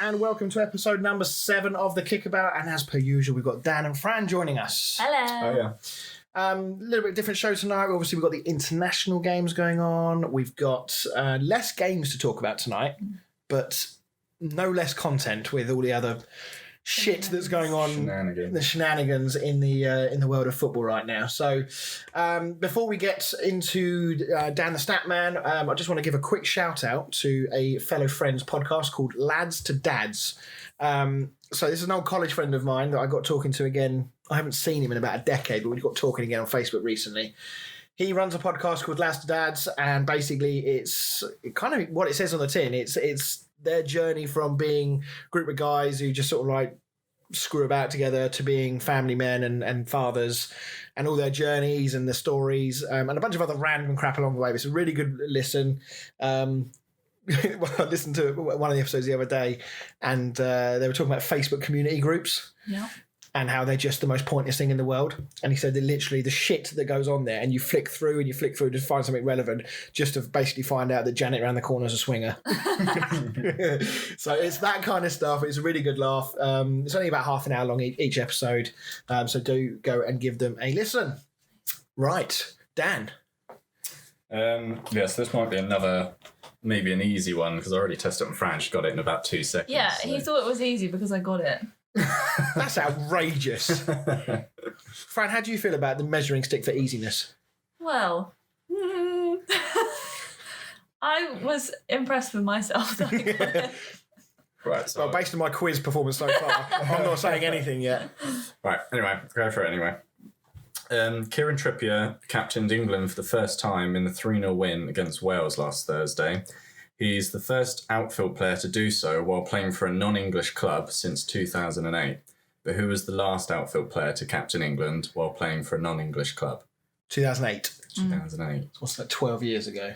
and welcome to episode number 7 of The Kickabout. And as per usual, we've got Dan and Fran joining us. Hello. Oh, yeah. A little bit different show tonight. Obviously, we've got the international games going on. We've got less games to talk about tonight, but no less content with all the other shit that's going on, the shenanigans in the world of football right now. So before we get into Dan the Statman, I just want to give a quick shout out to a fellow friend's podcast called Lads to Dads. So this is an old college friend of mine that I got talking to again. I haven't seen him in about a decade, but we got talking again on Facebook recently. He runs a podcast called Lads to Dads, and basically it's kind of what it says on the tin. It's their journey from being a group of guys who just sort of like screw about together to being family men and fathers, and all their journeys and the stories, and a bunch of other random crap along the way. It's a really good listen. I listened to one of the episodes the other day, and they were talking about Facebook community groups. Yeah. And how they're just the most pointless thing in the world. And he said that literally the shit that goes on there, and you flick through to find something relevant, just to basically find out that Janet around the corner is a swinger. So it's that kind of stuff. It's a really good laugh. It's only about half an hour long each episode. So do go and give them a listen. Right, Dan. Yes, this might be maybe an easy one, because I already tested it on Fran. She got it in about 2 seconds. Yeah, he thought it was easy because I got it. That's outrageous. Fran, how do you feel about the measuring stick for easiness? Well, I was impressed with myself. Right, so Well, based on my quiz performance so far, I'm not saying anything yet. Right, anyway, go for it anyway. Kieran Trippier captained England for the first time in the 3-0 win against Wales last Thursday. He's the first outfield player to do so while playing for a non-English club since 2008. But who was the last outfield player to captain England while playing for a non-English club? 2008. 2008. What's that, 12 years ago?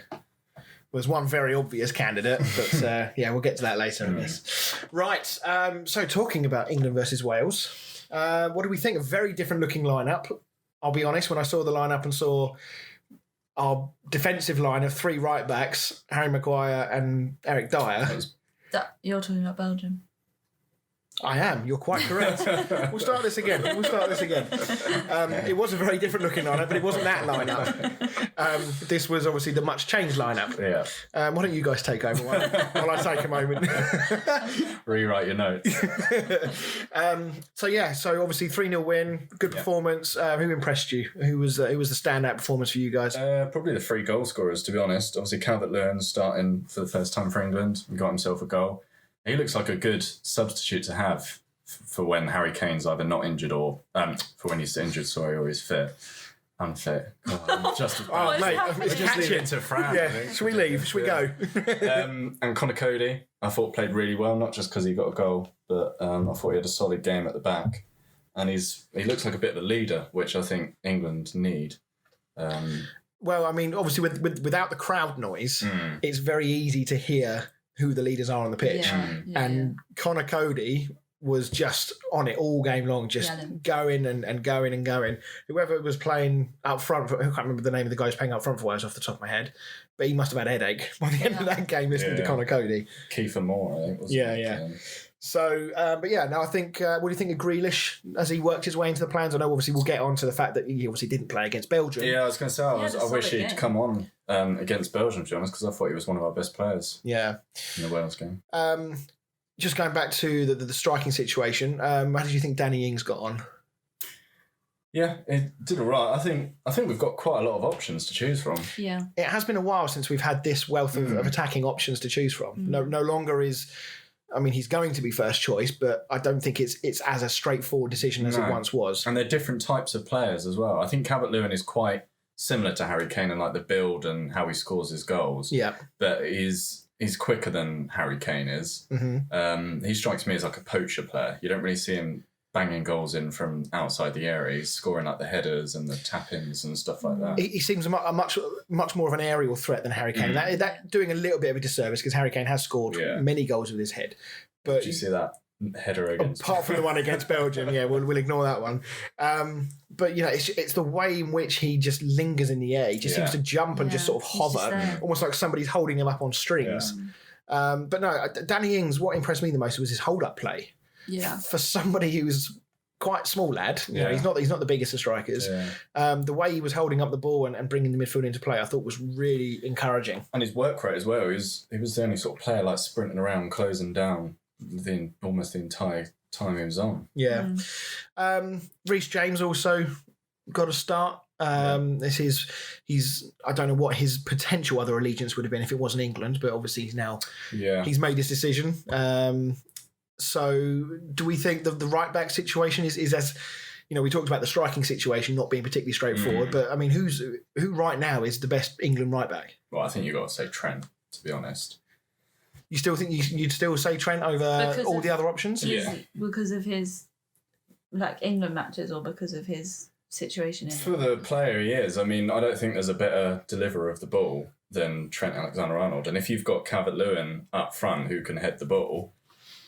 Was one very obvious candidate, but yeah, we'll get to that later in this. Right, so talking about England versus Wales, what do we think? A very different looking lineup. I'll be honest, when I saw the lineup and saw our defensive line of 3 right backs, Harry Maguire and Eric Dyer. You're talking about Belgium. I am. You're quite correct. We'll start this again. It was a very different looking lineup, but it wasn't that lineup. This was obviously the much changed lineup. Yeah. Why don't you guys take over while I take a moment? Rewrite your notes. So obviously 3-0 win, good performance. Who impressed you? Who was the standout performance for you guys? Probably the 3 goal scorers, to be honest. Obviously, Calvert-Lewin starting for the first time for England and got himself a goal. He looks like a good substitute to have for when Harry Kane's either not injured or for when he's injured, or he's unfit. God, mate, it's just leave it to Fran. Yeah, should we leave? Should we go? And Conor Cody, I thought played really well, not just because he got a goal, but I thought he had a solid game at the back, and he looks like a bit of a leader, which I think England need. Well, I mean, obviously without the crowd noise, it's very easy to hear who the leaders are on the pitch. And Conor Cody was just on it all game long, just going and going and going. Whoever was playing up front, I can't remember the name of the guy who's playing up front for Wales off the top of my head, but he must have had a headache by the end of that game listening to Conor Cody. Kiefer Moore, I think. Yeah. So, I think, what do you think of Grealish as he worked his way into the plans? I know obviously we'll get on to the fact that he obviously didn't play against Belgium. Yeah, I was going to say, I wish he'd come on against Belgium, to be honest, because I thought he was one of our best players in the Wales game. Just going back to the striking situation, how did you think Danny Ings got on? Yeah, it did all right. I think we've got quite a lot of options to choose from. Yeah. It has been a while since we've had this wealth of attacking options to choose from. No longer is... I mean, he's going to be first choice, but I don't think it's as a straightforward decision as it once was. And they're different types of players as well. I think Calvert-Lewin is quite similar to Harry Kane in like the build and how he scores his goals. Yeah. But he's quicker than Harry Kane is. Mm-hmm. He strikes me as like a poacher player. You don't really see him banging goals in from outside the area. He's scoring like the headers and the tap-ins and stuff like that. He seems a much more of an aerial threat than Harry Kane. That doing a little bit of a disservice because Harry Kane has scored many goals with his head. But did you see that header against? Apart from the one against Belgium, we'll ignore that one. But it's the way in which he just lingers in the air. He just seems to jump and just sort of hover, almost like somebody's holding him up on strings. But no, Danny Ings, what impressed me the most was his hold-up play. Yeah. For somebody who's quite small lad, you know, he's not the biggest of strikers. Yeah. The way he was holding up the ball and bringing the midfield into play, I thought was really encouraging. And his work rate as well. He was the only sort of player like sprinting around, closing down almost the entire time he was on. Yeah. Reece James also got a start. He's I don't know what his potential other allegiance would have been if it wasn't England, but obviously he's made his decision. So do we think the right back situation is as, you know, we talked about the striking situation not being particularly straightforward, but I mean, who right now is the best England right back? Well, I think you've got to say Trent, to be honest. You still think you'd still say Trent over all the other options? Yeah. Because of his England matches or because of his situation in For the player he is, I mean, I don't think there's a better deliverer of the ball than Trent Alexander-Arnold. And if you've got Calvert-Lewin up front who can head the ball,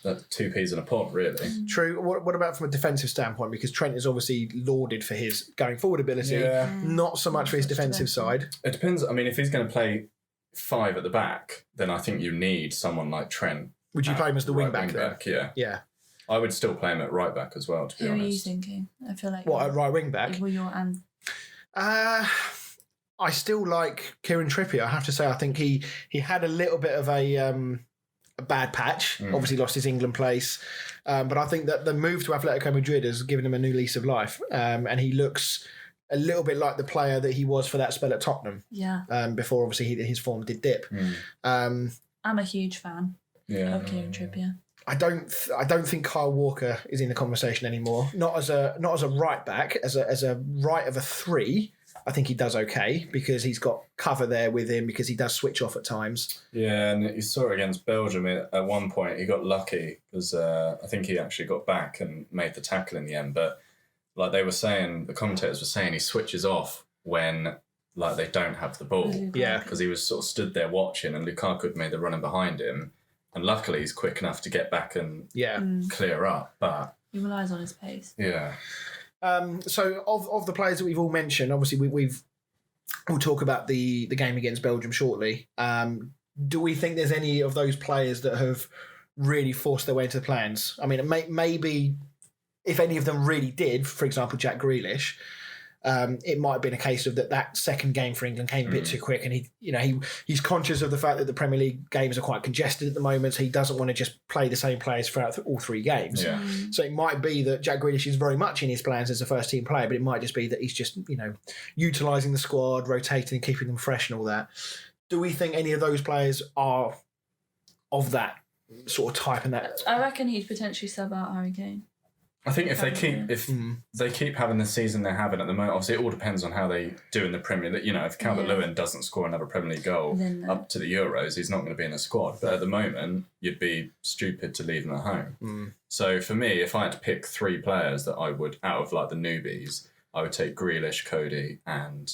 that's two peas in a pod, really. True. What about from a defensive standpoint? Because Trent is obviously lauded for his going forward ability, not so much for his defensive side. It depends. I mean, if he's going to play 5 at the back, then I think you need someone like Trent. Would you play him as the wing back? Yeah. Yeah. I would still play him at right back as well, to be honest. Who are you thinking? I feel like at right wing back? Well, you're I still like Kieran Trippier. I have to say, I think he had a little bit of a bad patch. Obviously lost his England place. But I think that the move to Atletico Madrid has given him a new lease of life. And he looks a little bit like the player that he was for that spell at Tottenham. Yeah. Before obviously his form did dip. I'm a huge fan of Kieran Trippier. I don't think Kyle Walker is in the conversation anymore. Not as a right back, as a right of a 3. I think he does okay because he's got cover there with him because he does switch off at times. Yeah, and you saw it against Belgium at one point. He got lucky because I think he actually got back and made the tackle in the end. But like they were saying, the commentators were saying he switches off when like they don't have the ball. Yeah, because he was sort of stood there watching, and Lukaku had made the running behind him. And luckily, he's quick enough to get back and clear up. But he relies on his pace. Yeah. So of the players that we've all mentioned, obviously we'll talk about the game against Belgium shortly. Do we think there's any of those players that have really forced their way into the plans? I mean, maybe if any of them really did, for example, Jack Grealish. It might have been a case of that second game for England came a bit too quick, and he's conscious of the fact that the Premier League games are quite congested at the moment, so he doesn't want to just play the same players throughout all 3 games. Yeah. So it might be that Jack Grealish is very much in his plans as a first team player, but it might just be that he's just utilising the squad, rotating and keeping them fresh and all that. Do we think any of those players are of that sort of type? And that I reckon he'd potentially sub out Harry Kane. I think if they keep having the season they're having at the moment, obviously it all depends on how they do in the Premier League. If Calvert-Lewin doesn't score another Premier League goal up to the Euros, he's not going to be in the squad. But at the moment, you'd be stupid to leave him at home. So for me, if I had to pick 3 players that I would, out of like the newbies, I would take Grealish, Cody and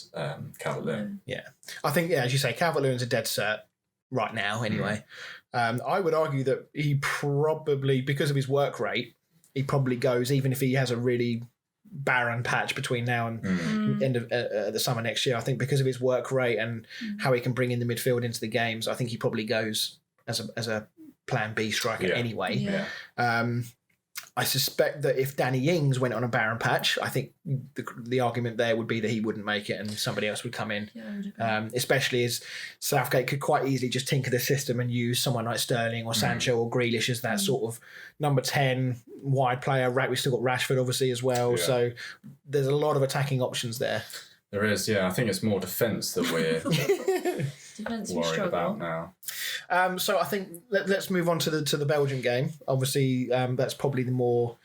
Calvert-Lewin. Yeah. I think, as you say, Calvert-Lewin's a dead cert right now anyway. I would argue that he probably, because of his work rate, he probably goes, even if he has a really barren patch between now and end of the summer next year. I think because of his work rate and how he can bring in the midfield into the games, I think he probably goes as a plan B striker anyway. Yeah. I suspect that if Danny Ings went on a barren patch, I think the argument there would be that he wouldn't make it and somebody else would come in. Especially as Southgate could quite easily just tinker the system and use someone like Sterling or Sancho or Grealish as that sort of number 10 wide player. We've still got Rashford obviously as well. Yeah. So there's a lot of attacking options there. There is, yeah. I think it's more defence that we're worried about now. So I think let's move on to the Belgian game. Obviously, that's probably the more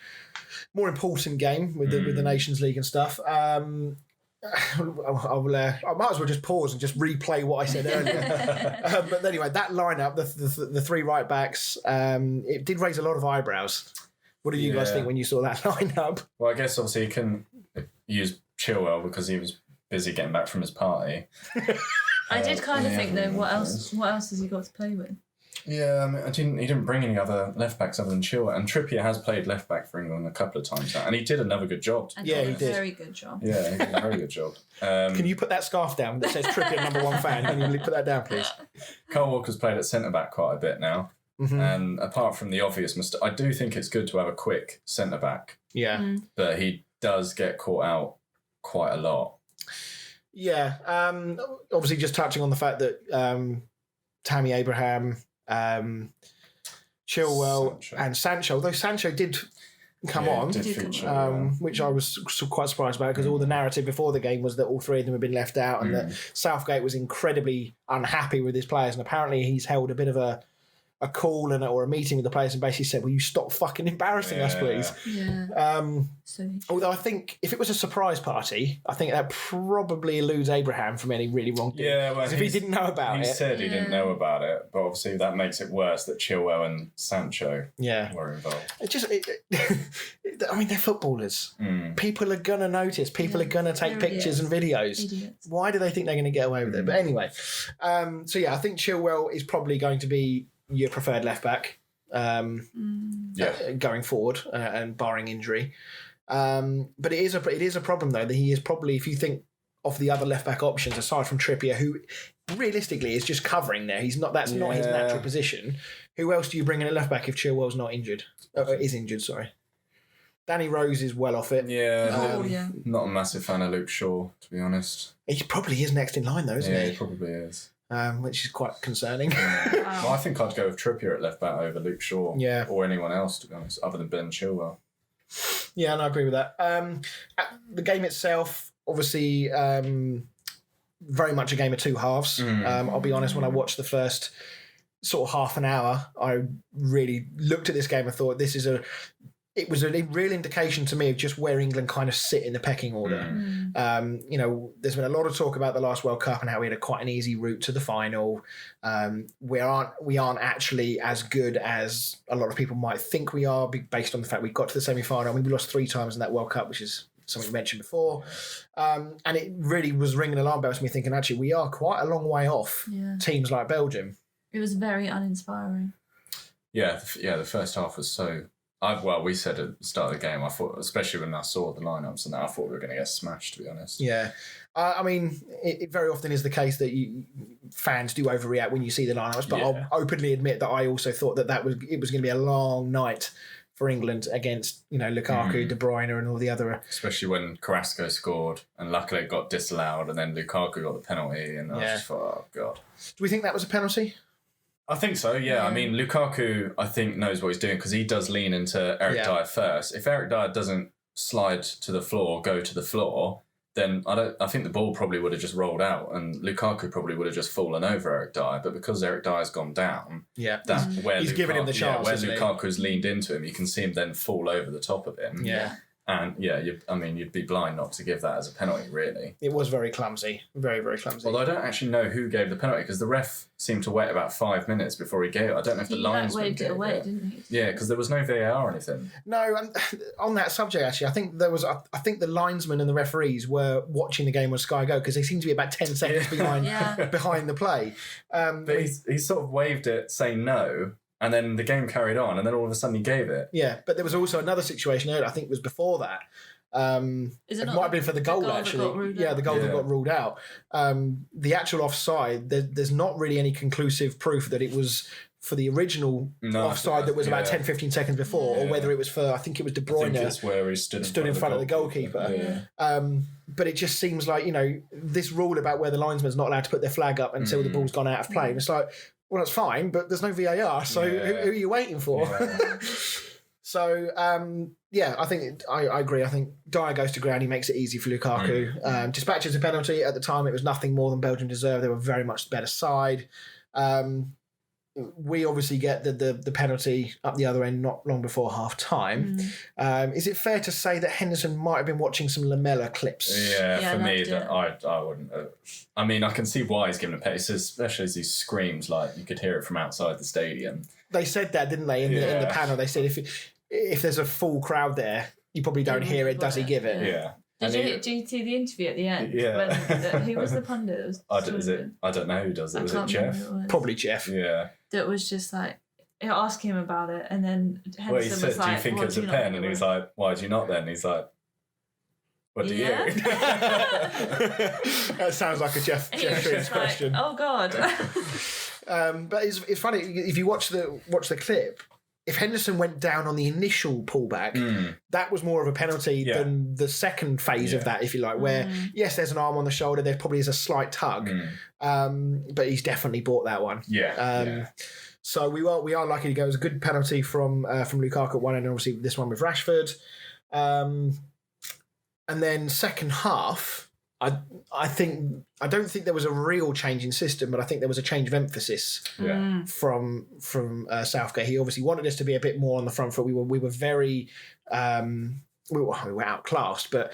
important game with the Nations League and stuff. I might as well just pause and just replay what I said earlier. But anyway, that lineup, the 3 right backs, it did raise a lot of eyebrows. What do you guys think when you saw that lineup? Well, I guess obviously you can use Chilwell because he was busy getting back from his party. I did kind of think though, what else has he got to play with? Yeah, I mean, he didn't bring any other left backs other than Chilwell, and Trippier has played left back for England a couple of times now, and he did another good job. And Yeah, did he a did. very good job. Yeah, he did a very good job. Can you put that scarf down that says Trippier #1 fan? Can you put that down, please? Kyle Walker's played at centre back quite a bit now, Mm-hmm. and apart from the obvious mistake, I do think it's good to have a quick centre back, Yeah. but he does get caught out quite a lot. Yeah. Obviously, just touching on the fact that Tammy Abraham, Chilwell, Sancho. and Sancho, although Sancho did come Yeah, on, did Did come feature, which I was quite surprised about because all the narrative before the game was that all three of them had been left out and that Southgate was incredibly unhappy with his players, and apparently he's held a bit of a call or a meeting with the players and basically said, will you stop fucking embarrassing us, please? Yeah. So Although I think if it was a surprise party, I think that probably eludes Abraham from any really wrong thing. Yeah, well, 'Cause if he didn't know about he it, said he didn't know about it, but obviously that makes it worse that Chilwell and Sancho yeah. were involved. I mean, they're footballers. People are going to notice. People Yeah, are going to take they're pictures and videos. idiots. Why do they think they're going to get away with it? But anyway, so yeah, I think Chilwell is probably going to be your preferred left back going forward and barring injury. But it is a problem though that he is probably, if you think of the other left back options aside from Trippier, who realistically is just covering there. That's not his natural position. Who else do you bring in at left back if Chilwell's not injured? Is injured, sorry. Danny Rose is well off it. Yeah, Yeah. not a massive fan of Luke Shaw, to be honest. He probably is next in line though, isn't Yeah, he? he probably is. Which is quite concerning. Well, I think I'd go with Trippier at left back over Luke Shaw. Yeah. Or anyone else, to be honest, other than Ben Chilwell. Yeah, and I agree with that. The game itself, obviously, very much a game of two halves. I'll be honest, when I watched the first sort of half an hour, I really looked at this game and thought it was a real indication to me of just where England kind of sit in the pecking order. There's been a lot of talk about the last World Cup and how we had quite an easy route to the final. We aren't actually as good as a lot of people might think we are, based on the fact we got to the semi-final. I mean, we lost 3 times in that World Cup, which is something we mentioned before. And it really was ringing alarm bells to me, thinking, actually, we are quite a long way off teams like Belgium. It was very uninspiring. Yeah, the first half was so... we said at the start of the game, I thought, especially when I saw the lineups and that, I thought we were going to get smashed, to be honest. Yeah. I mean, it very often is the case that fans do overreact when you see the lineups, but I'll openly admit that I also thought it was going to be a long night for England against, Lukaku, De Bruyne and all the other... Especially when Carrasco scored and luckily it got disallowed and then Lukaku got the penalty and I just thought, oh, God. Do we think that was a penalty? I think so, yeah. I mean, Lukaku, I think, knows what he's doing because he does lean into Eric Dyer first. If Eric Dyer doesn't slide to the floor, go to the floor, then I think the ball probably would have just rolled out and Lukaku probably would have just fallen over Eric Dyer. But because Eric Dyer's gone down, that's where he's given him the chance. Where Lukaku's leaned into him, you can see him then fall over the top of him. Yeah. And you'd be blind not to give that as a penalty, really. It was very clumsy. Very, very clumsy. Although I don't actually know who gave the penalty because the ref seemed to wait about 5 minutes before he gave it. I don't know if the linesman waved gave it away, it. didn't he? Yeah, because there was no VAR or anything. No, and on that subject, actually, I think I think the linesman and the referees were watching the game on Sky Go because they seemed to be about 10 seconds behind the play. But he sort of waved it saying no, and then the game carried on, and then all of a sudden he gave it. Yeah, but there was also another situation earlier, I think it was before that. It might have been for the goal actually. The goal that got ruled out. The actual offside, there's not really any conclusive proof that it was for the original offside that was about 10-15 seconds before, or whether it was for, I think it was De Bruyne. I think it's where he stood in front of the goalkeeper. But it just seems like, this rule about where the linesman's not allowed to put their flag up until the ball's gone out of play. And it's like, well, that's fine, but there's no VAR, so who are you waiting for? Yeah. So, I think I agree. I think Dyer goes to ground. He makes it easy for Lukaku. Dispatches a penalty. At the time, it was nothing more than Belgium deserved. They were very much the better side. We obviously get the penalty up the other end not long before half time. Is it fair to say that Henderson might have been watching some Lamella clips? Yeah, for me, I wouldn't. I mean, I can see why he's given a penalty, especially as he screams like you could hear it from outside the stadium. They said that, didn't they, in the panel? They said if there's a full crowd there, you probably don't hear it. Does he give it? Yeah. Did you see the interview at the end? Yeah. Who was the pundit? It was I don't know who does it. Was it Jeff? Probably Jeff. Yeah. That was just like, asking him about it, and then Henderson Well, he said, was like, "Do you think "What it's do a you pen?" not And he was think like, "Why do you not?" Then he's like, "What do you?" That sounds like a Jeff He was Jones just like, question. oh God. But it's funny if you watch the clip. If Henderson went down on the initial pullback, that was more of a penalty than the second phase of that, if you like, where, yes, there's an arm on the shoulder, there probably is a slight tug, but he's definitely bought that one. So we are lucky to go. It was a good penalty from Lukaku at one end, and obviously this one with Rashford. And then second half, I don't think there was a real change in system, but I think there was a change of emphasis from Southgate. He obviously wanted us to be a bit more on the front foot. We were very we were outclassed, but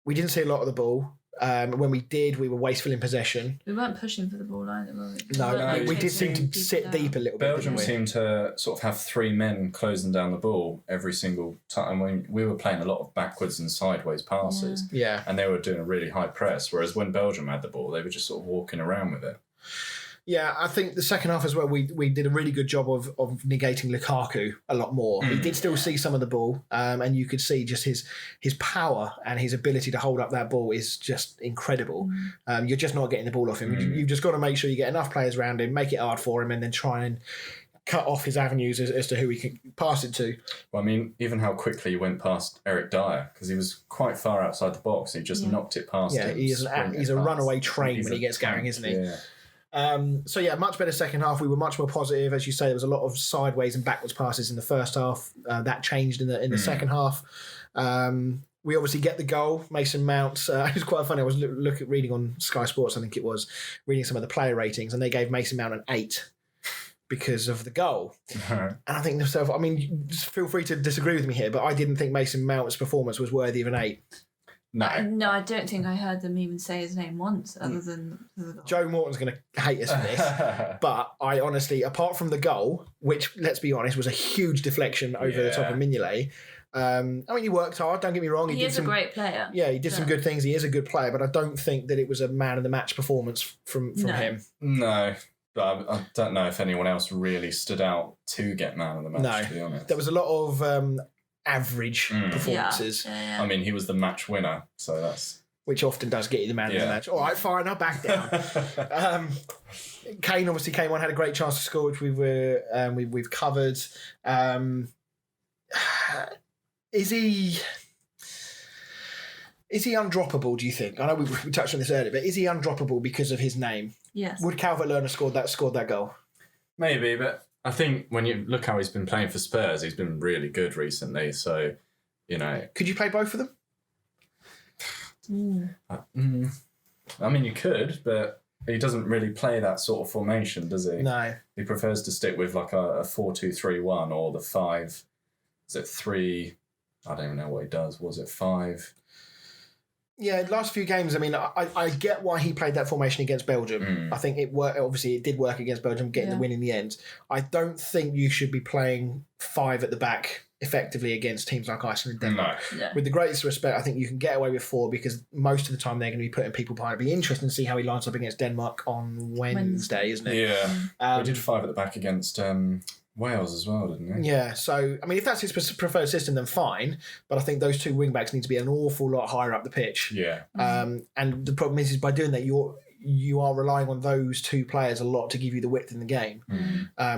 we didn't see a lot of the ball. When we did, we were wasteful in possession. We weren't pushing for the ball either, were we? No, we did seem to sit deep a little bit. Belgium seemed to sort of have three men closing down the ball every single time. We were playing a lot of backwards and sideways passes. Yeah. And they were doing a really high press, whereas when Belgium had the ball, they were just sort of walking around with it. Yeah, I think the second half as well, we did a really good job of negating Lukaku a lot more. He did still see some of the ball, and you could see just his power and his ability to hold up that ball is just incredible. You're just not getting the ball off him. You've just got to make sure you get enough players around him, make it hard for him, and then try and cut off his avenues as to who he can pass it to. Well, I mean, even how quickly he went past Eric Dyer, because he was quite far outside the box. He just knocked it past him. Yeah, he's a runaway train when he gets going, isn't he? Yeah. Much better second half. We were much more positive, as you say. There was a lot of sideways and backwards passes in the first half. That changed in the second half. We obviously get the goal. Mason Mount. It was quite funny. I was reading on Sky Sports. I think it was reading some of the player ratings, and they gave Mason Mount an 8 because of the goal. And I think to myself, I mean, just feel free to disagree with me here, but I didn't think Mason Mount's performance was worthy of an 8. No, I don't think I heard them even say his name once, other than the goal. Joe Morton's going to hate us for this, but I honestly, apart from the goal, which, let's be honest, was a huge deflection over the top of Mignolet, I mean, he worked hard, don't get me wrong. He is a great player. Yeah, he did some good things. He is a good player, but I don't think that it was a man of the match performance from him. No, but I don't know if anyone else really stood out to get man of the match, to be honest. There was a lot of average performances. Yeah. I mean, he was the match winner, so that's... Which often does get you the man of the match. All right, fine, I'll back down. Kane obviously came on, had a great chance to score, which we've covered. Is he undroppable, do you think? I know we touched on this earlier, but is he undroppable because of his name? Yes. Would Calvert-Lewin have scored that goal? Maybe, but I think when you look how he's been playing for Spurs, he's been really good recently. So, you know, could you play both of them? I mean, you could, but he doesn't really play that sort of formation, does he? No. He prefers to stick with like a 4-2-3-1 or the 5. Is it 3? I don't even know what he does. Was it 5? Yeah, last few games, I mean, I get why he played that formation against Belgium. I think it worked. Obviously, it did work against Belgium, getting the win in the end. I don't think you should be playing 5 at the back effectively against teams like Iceland and Denmark. No. With the greatest respect, I think you can get away with 4 because most of the time they're going to be putting people behind. It'll be interesting to see how he lines up against Denmark on Wednesday, isn't it? Yeah. We did 5 at the back against... Wales as well, didn't he? Yeah, so, I mean, if that's his preferred system, then fine. But I think those 2 wing-backs need to be an awful lot higher up the pitch. Yeah. And the problem is by doing that, you are relying on those 2 players a lot to give you the width in the game,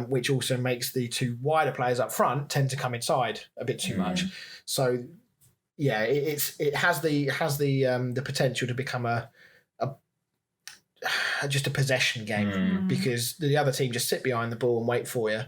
which also makes the 2 wider players up front tend to come inside a bit too much. So, yeah, it has the potential to become just a possession game because the other team just sit behind the ball and wait for you.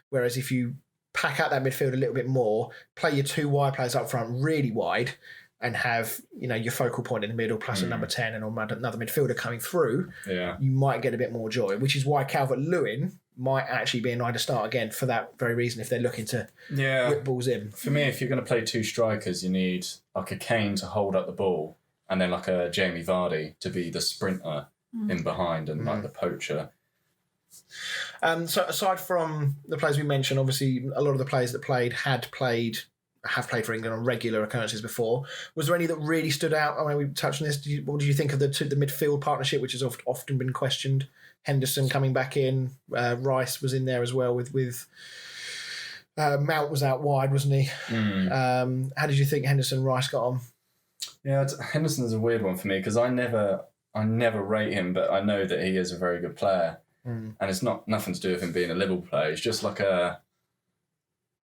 Whereas if you pack out that midfield a little bit more, play your 2 wide players up front really wide and have, you know, your focal point in the middle plus a number 10 and another midfielder coming through, you might get a bit more joy, which is why Calvert-Lewin might actually be an eye to start again for that very reason if they're looking to whip balls in. For me, if you're going to play 2 strikers, you need like a Kane to hold up the ball and then like a Jamie Vardy to be the sprinter in behind and like the poacher. So aside from the players we mentioned, obviously a lot of the players that played had played have played for England on regular occurrences before. Was there any that really stood out? I mean, we touched on this. What did you think of the midfield partnership, which has often been questioned? Henderson coming back in. Rice was in there as well with Mount was out wide, wasn't he? How did you think Henderson Rice got on? Yeah, Henderson's a weird one for me because I never rate him, but I know that he is a very good player, and it's nothing to do with him being a Liverpool player. He's just like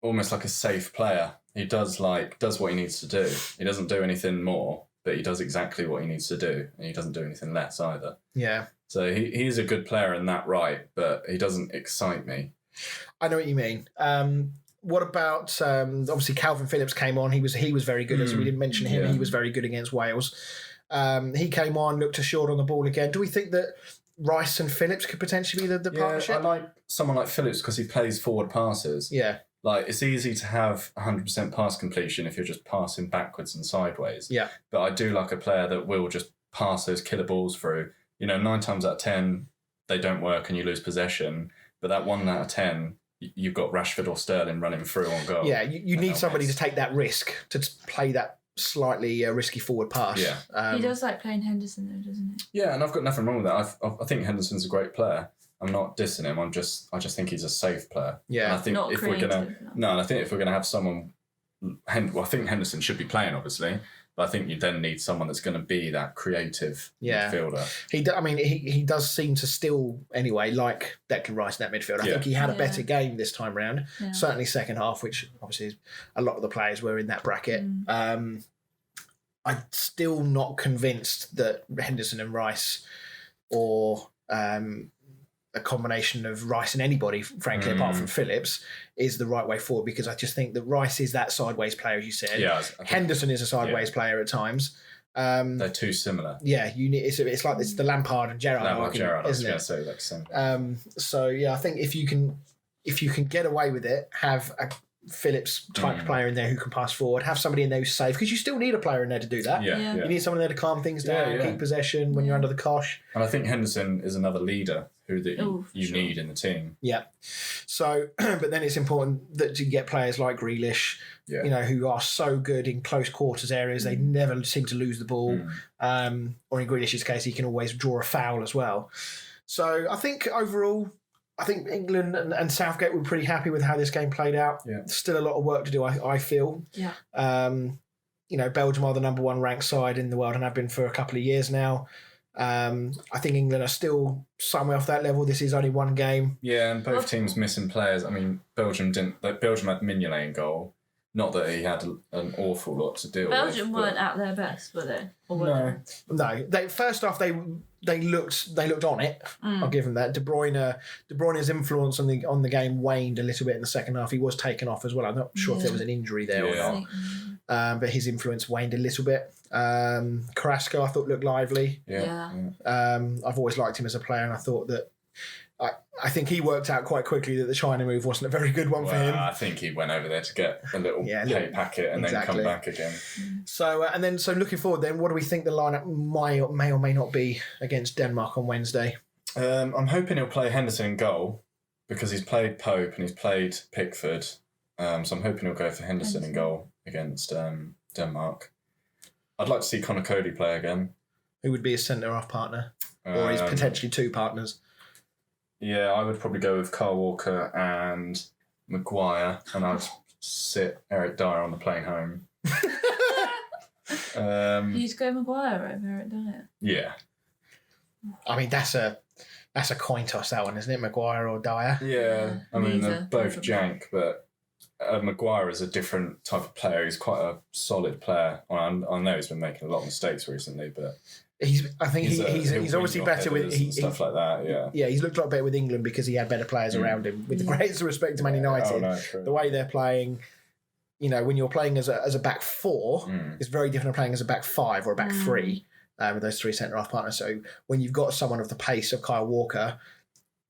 almost like a safe player. He does what he needs to do. He doesn't do anything more, but he does exactly what he needs to do, and he doesn't do anything less either. Yeah. So he's a good player in that right, but he doesn't excite me. I know what you mean. What about obviously Calvin Phillips came on? He was very good. As we didn't mention him, he was very good against Wales. He came on, looked assured on the ball again. Do we think that Rice and Phillips could potentially be the partnership? I like someone like Phillips because he plays forward passes. Yeah. Like, it's easy to have 100% pass completion if you're just passing backwards and sideways. Yeah. But I do like a player that will just pass those killer balls through. 9 times out of 10, they don't work and you lose possession. But that 1 out of 10, you've got Rashford or Sterling running through on goal. Yeah, you need somebody to take that risk, to play that slightly risky forward pass. Yeah. He does like playing Henderson though, doesn't he? Yeah, and I've got nothing wrong with that. I think Henderson's a great player. I'm not dissing him. I just think he's a safe player. Yeah. And I think Not if creative, I think if we're gonna have someone, I think Henderson should be playing obviously, but I think you then need someone that's going to be that creative midfielder. He does seem to still anyway like Declan Rice in that midfield. I think he had a better game this time round. Yeah. Certainly second half, which obviously a lot of the players were in that bracket. I'm still not convinced that Henderson and Rice, or a combination of Rice and anybody, frankly, apart from Phillips, is the right way forward, because I just think that Rice is that sideways player, as you said. Yeah, Henderson is a sideways player at times. They're too similar. Yeah, it's like it's the Lampard and Gerrard argument, isn't it? Say like same. So yeah, I think if you can get away with it, have a Phillips type player in there who can pass forward, have somebody in there who's safe, because you still need a player in there to do that. Yeah. You need someone there to calm things down, keep possession when you're under the cosh. And I think Henderson is another leader who you need in the team. Yeah. So, but then it's important that you get players like Grealish, who are so good in close quarters areas. They never seem to lose the ball. Or in Grealish's case, he can always draw a foul as well. So I think overall, England and Southgate were pretty happy with how this game played out. Yeah. Still a lot of work to do, I feel. Yeah. Belgium are the number one ranked side in the world and have been for a couple of years now. I think England are still somewhere off that level. This is only one game. Yeah, and both teams missing players. I mean, Belgium had Mignolet in goal. Not that he had an awful lot to deal with. Belgium weren't at their best, were they? Or were No. They first off they looked on it. I'll give them that. De Bruyne's influence on the game waned a little bit in the second half. He was taken off as well. I'm not sure if there was an injury there or not. But his influence waned a little bit. Carrasco, I thought, looked lively. Yeah. I've always liked him as a player, and I thought that I think he worked out quite quickly that the China move wasn't a very good one for him. I think he went over there to get a little pay packet and then come back again. So looking forward then, what do we think the lineup may or may not be against Denmark on Wednesday? I'm hoping he'll play Henderson in goal because he's played Pope and he's played Pickford. So I'm hoping he'll go for Henderson in goal against Denmark. I'd like to see Conor Cody play again. Who would be his centre-half partner? Or his potentially two partners? Yeah, I would probably go with Kyle Walker and Maguire, and I'd sit Eric Dyer on the plane home. You'd go Maguire over Eric Dyer? Yeah. I mean, that's a coin toss, that one, isn't it? Maguire or Dyer? Yeah. I mean, they're both jank, but Maguire is a different type of player. He's quite a solid player. I know he's been making a lot of mistakes recently, but he's obviously better with stuff like that. Yeah. Yeah, he's looked a lot better with England because he had better players around him. With the greatest respect to Man United, the way they're playing, when you're playing as a back four, it's very different than playing as a back five or a back three with those three centre half partners. So when you've got someone of the pace of Kyle Walker,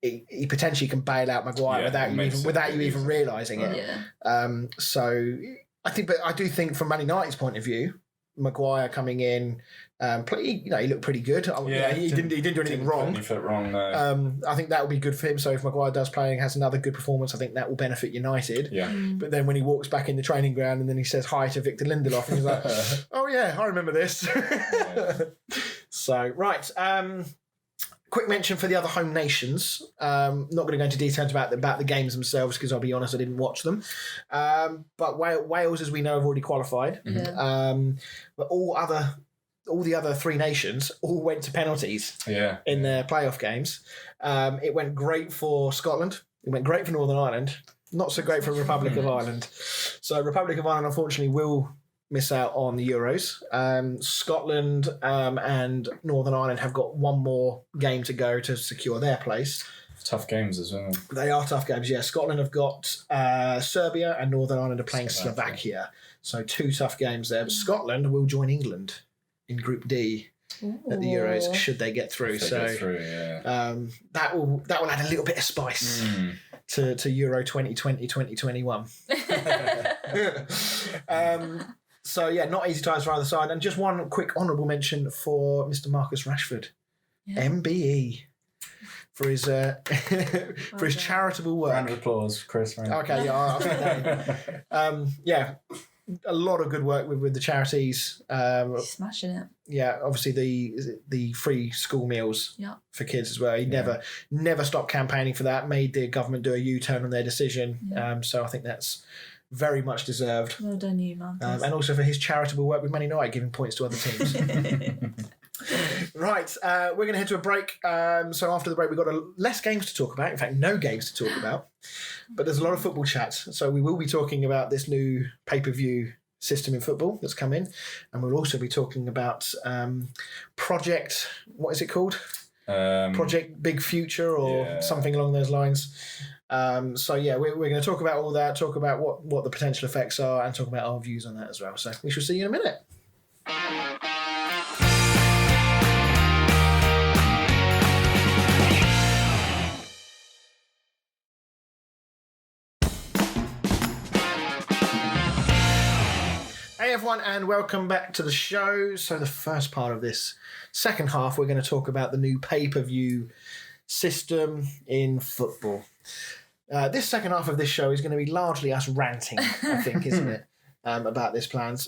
he potentially can bail out Maguire without you even realising it. Yeah. So I do think from Man United's point of view, Maguire coming in, he looked pretty good. He didn't do anything wrong. Didn't put wrong, no. I think that will be good for him. So if Maguire does play and has another good performance, I think that will benefit United. Yeah. But then when he walks back in the training ground and then he says hi to Victor Lindelof, and he's like, "Oh yeah, I remember this." Yeah. So right. Quick mention for the other home nations. Not going to go into details about the games themselves because I'll be honest, I didn't watch them. But Wales, as we know, have already qualified. Yeah. But all the other three nations all went to penalties in their playoff games. It went great for Scotland. It went great for Northern Ireland. Not so great for Republic of Ireland. So Republic of Ireland, unfortunately, will miss out on the Euros. Scotland and Northern Ireland have got one more game to go to secure their place. Tough games as well. They are tough games, yeah. Scotland have got Serbia and Northern Ireland are playing Slovakia. So 2 tough games there. But Scotland will join England in Group D at the Euros should they get through. That will add a little bit of spice to Euro 2020, 2021. So yeah, not easy times for either side. And just one quick honourable mention for Mr. Marcus Rashford, MBE, for his charitable work. Round of applause, Chris. Okay, yeah, I'll take that. Yeah, a lot of good work with the charities. He's smashing it. Yeah, obviously the free school meals for kids as well. He never stopped campaigning for that. Made the government do a U-turn on their decision. Yeah. So I think that's very much deserved. Well done, you, Marcus. And also for his charitable work with Man United, giving points to other teams. Right, we're going to head to a break. So after the break, we've got less games to talk about. In fact, no games to talk about. But there's a lot of football chat. So we will be talking about this new pay-per-view system in football that's come in. And we'll also be talking about Project, what is it called? Project Big Future or something along those lines. So yeah, we're going to talk about all that, talk about what the potential effects are, and talk about our views on that as well. So we shall see you in a minute. Hey everyone, and welcome back to the show. So the first part of this second half, we're going to talk about the new pay-per-view system in football. This second half of this show is going to be largely us ranting, I think, isn't it, about this plans.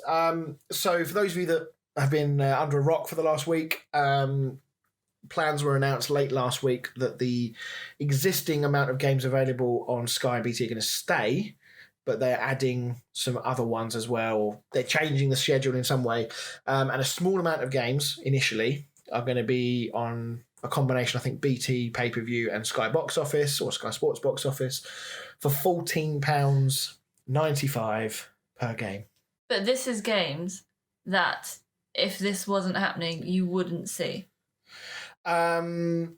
So for those of you that have been under a rock for the last week, plans were announced late last week that the existing amount of games available on Sky BT are going to stay, but they're adding some other ones as well. They're changing the schedule in some way. And a small amount of games initially are going to be on a combination, I think, BT pay-per-view and Sky Box Office or Sky Sports Box Office for £14.95 per game. But this is games that, if this wasn't happening, you wouldn't see. I mean,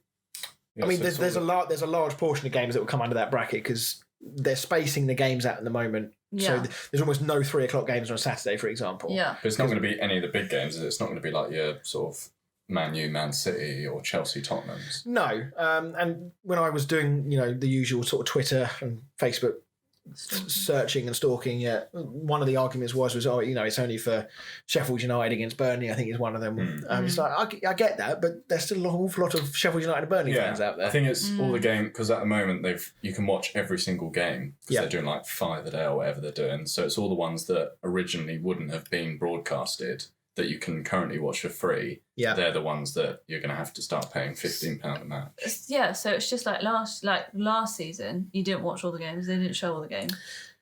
there's a large portion of games that will come under that bracket because they're spacing the games out at the moment. Yeah. So there's almost no 3:00 games on a Saturday, for example. Yeah. But it's not going to be any of the big games, is it? It's not going to be like your sort of Man U, Man City, or Chelsea, Tottenham's. No. And when I was doing, the usual sort of Twitter and Facebook searching and stalking, one of the arguments was it's only for Sheffield United against Burnley, I think is one of them. It's like, I get that, but there's still an awful lot of Sheffield United and Burnley fans out there. I think it's all the game, because at the moment you can watch every single game, because they're doing like 5 a day or whatever they're doing. So it's all the ones that originally wouldn't have been broadcasted that you can currently watch for free. Yeah. They're the ones that you're going to have to start paying £15 a match. Yeah, so it's just like last season, you didn't watch all the games, they didn't show all the games.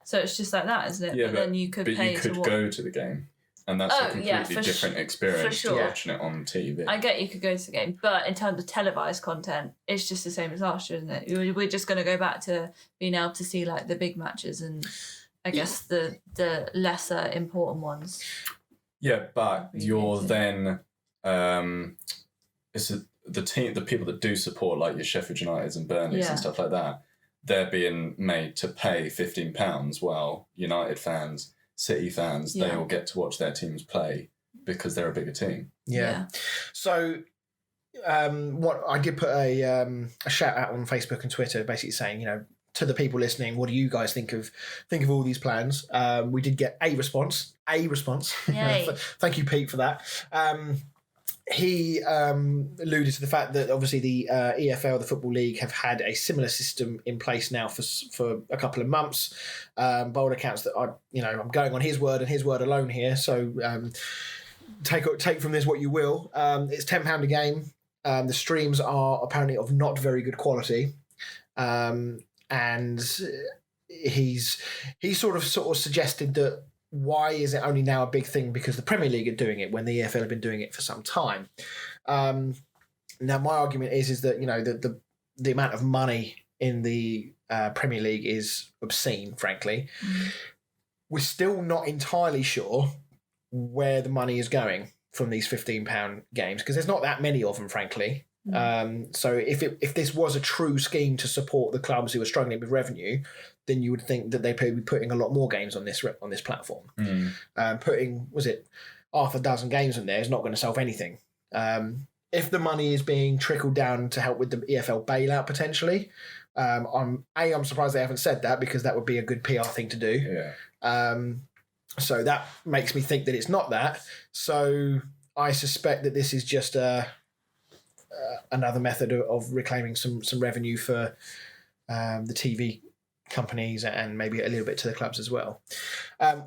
So it's just like that, isn't it? Yeah, but then you could pay you could to go to the game. And that's a completely different experience to watching it on TV. I get you could go to the game, but in terms of televised content, it's just the same as last year, isn't it? We're just going to go back to being able to see like the big matches and I guess the lesser important ones. Yeah, but you're then the people that do support like your Sheffield Uniteds and Burnleys and stuff like that, they're being made to pay £15 while United fans, City fans, they all get to watch their teams play because they're a bigger team. Yeah. So what I did put a shout out on Facebook and Twitter basically saying, to the people listening, what do you guys think of all these plans? We did get a response. Yay. Thank you, Pete, for that. He alluded to the fact that obviously the EFL, the Football League, have had a similar system in place now for a couple of months. By all accounts, that I'm going on his word and his word alone here. So take from this what you will. It's £10 a game. The streams are apparently of not very good quality, and he's sort of suggested that. Why is it only now a big thing because the Premier League are doing it when the EFL have been doing it for some time? Now, my argument is that the amount of money in the Premier League is obscene, frankly. We're still not entirely sure where the money is going from these £15 games because there's not that many of them, frankly. So if this was a true scheme to support the clubs who are struggling with revenue, then you would think that they'd probably be putting a lot more games on this platform. Putting half a dozen games on there is not going to solve anything. If the money is being trickled down to help with the EFL bailout potentially, I'm surprised they haven't said that because that would be a good PR thing to do. Yeah. So that makes me think that it's not that. So I suspect that this is just another method of reclaiming some revenue for the TV companies and maybe a little bit to the clubs as well.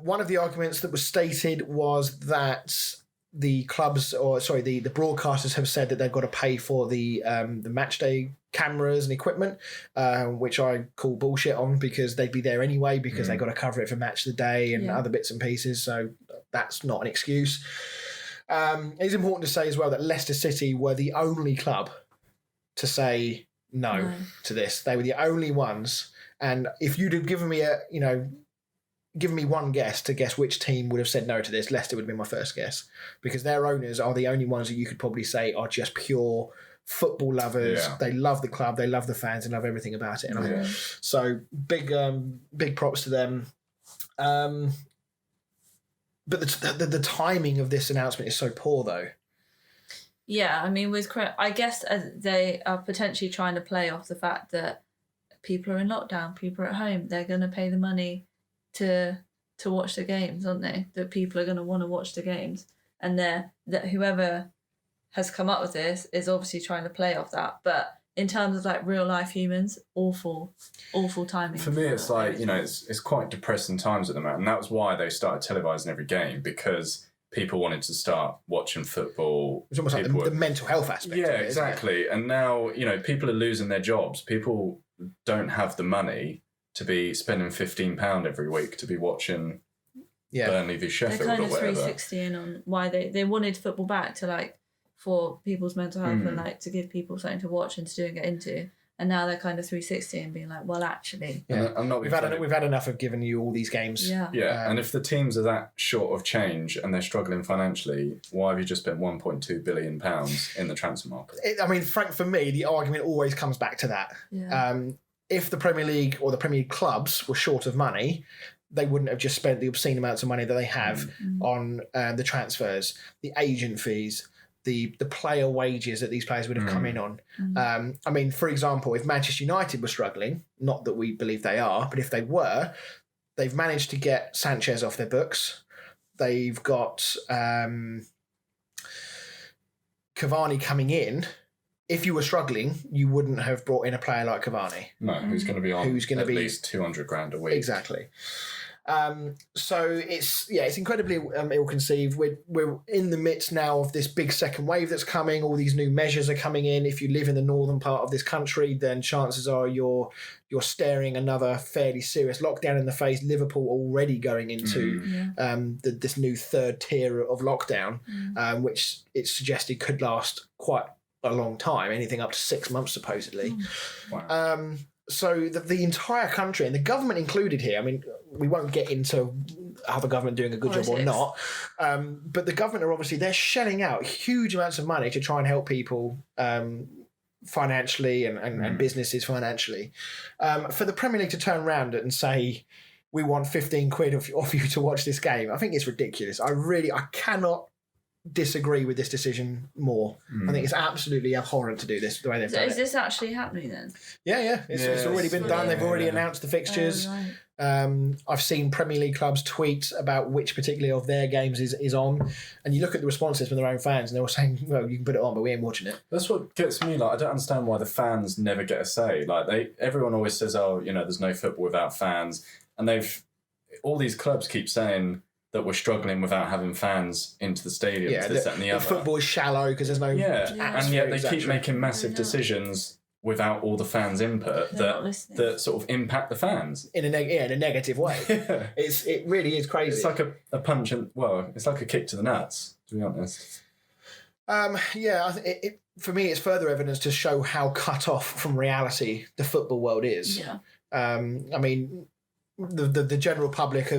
One of the arguments that was stated was that the broadcasters have said that they've got to pay for the match day cameras and equipment, which I call bullshit on because they'd be there anyway because they've got to cover it for match of the day and other bits and pieces. So that's not an excuse. It's important to say as well that Leicester City were the only club to say no to this. They were the only ones. And if you'd have given me given me one guess to guess which team would have said no to this, Leicester would have been my first guess because their owners are the only ones that you could probably say are just pure football lovers. Yeah. They love the club, they love the fans, and love everything about it. And so big props to them. But the timing of this announcement is so poor, though. Yeah, I mean, I guess they are potentially trying to play off the fact that people are in lockdown, people are at home, they're going to pay the money to watch the games, aren't they? That people are going to want to watch the games, and that whoever has come up with this is obviously trying to play off that. But in terms of like real life humans, awful timing. For me, it's like it's quite depressing times at the moment, and that was why they started televising every game because people wanted to start watching football. It's almost like the mental health aspect. Yeah, of it, exactly. And now people are losing their jobs. People don't have the money to be spending £15 every week to be watching Burnley v Sheffield They're kind or of whatever. 360 in on why they wanted football back to for people's mental health and to give people something to watch and to get into. And now they're kind of 360 and being like, well, actually, we've had enough of giving you all these games. Yeah. And if the teams are that short of change and they're struggling financially, why have you just spent £1.2 billion in the transfer market? Frank, for me, the argument always comes back to that. Yeah. If the Premier League or the Premier League clubs were short of money, they wouldn't have just spent the obscene amounts of money that they have on the transfers, the agent fees, the player wages that these players would have come in on. For example, if Manchester United were struggling, not that we believe they are, but if they were, they've managed to get Sanchez off their books. They've got Cavani coming in. If you were struggling, you wouldn't have brought in a player like Cavani. No, who's going to be on at least 200 grand a week. Exactly. So it's incredibly ill-conceived. We're in the midst now of this big second wave that's coming. All these new measures are coming in. If you live in the northern part of this country, then chances are you're staring another fairly serious lockdown in the face. Liverpool already going into this new third tier of lockdown, which it's suggested could last quite a long time, anything up to 6 months supposedly. Wow. So the entire country, and the government included here, we won't get into how the government doing a good job or not, but the government are they're shelling out huge amounts of money to try and help people financially and businesses financially. For the Premier League to turn around and say, we want 15 quid off you to watch this game, I think it's ridiculous. I cannot disagree with this decision more. I think it's absolutely abhorrent to do this the way they've done Is it. this actually happening then? Yeah. It's already been done. They've already announced the fixtures. Oh, right. I've seen Premier League clubs tweet about which particularly of their games is on, and you look at the responses from their own fans, and they're all saying, "Well, you can put it on, but we ain't watching it." That's what gets me. Like, I don't understand why the fans never get a say. Like, everyone always says, "Oh, there's no football without fans," and all these clubs keep saying that we're struggling without having fans into the stadium. This, that, and the other. Football is shallow because there's no and yet they etc. keep making massive decisions without all the fans' input that sort of impact the fans in a negative way. It really is crazy. It's like a punch it's like a kick to the nuts, to be honest. I think for me, it's further evidence to show how cut off from reality the football world is. Yeah. I mean, the general public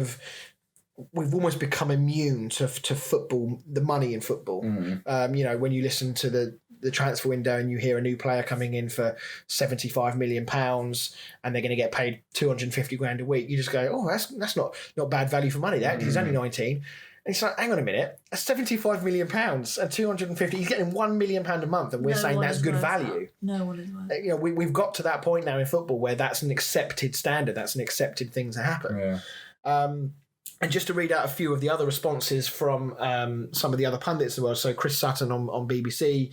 we've almost become immune to football, the money in football. When you listen to the transfer window and you hear a new player coming in for £75 million and they're going to get paid 250 grand a week, you just go, oh, that's not bad value for money, that, because he's only 19. And it's like, hang on a minute, that's £75 million and 250. He's getting £1 million a month, and we're saying that's good value. No one is worth. We've got to that point now in football where that's an accepted standard. That's an accepted thing to happen. Yeah. And just to read out a few of the other responses from some of the other pundits in the world. So Chris Sutton on BBC,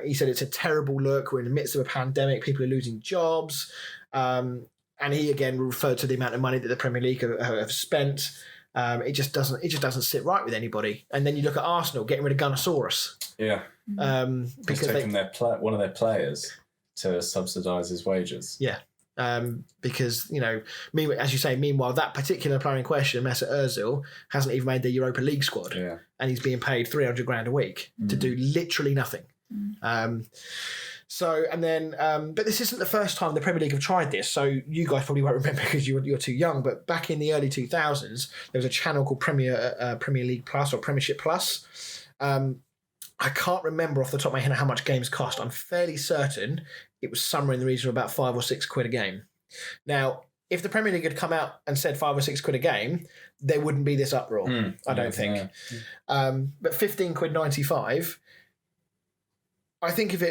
he said it's a terrible look. We're in the midst of a pandemic. People are losing jobs. And he again referred to the amount of money that the Premier League have spent. It just doesn't sit right with anybody. And then you look at Arsenal getting rid of Gunnosaurus. Yeah. Because taking one of their players to subsidise his wages. Yeah. Because, as you say, meanwhile, that particular player in question, Mesut Ozil, hasn't even made the Europa League squad. Yeah. And he's being paid 300 grand a week to do literally nothing. But this isn't the first time the Premier League have tried this. So you guys probably won't remember because you're too young, but back in the early 2000s, there was a channel called Premier League Plus or Premiership Plus. I can't remember off the top of my head how much games cost. I'm fairly certain it was somewhere in the region of about £5 or £6 a game. Now, if the Premier League had come out and said £5 or £6 a game, there wouldn't be this uproar, I don't think. Yeah. But £15.95, I think of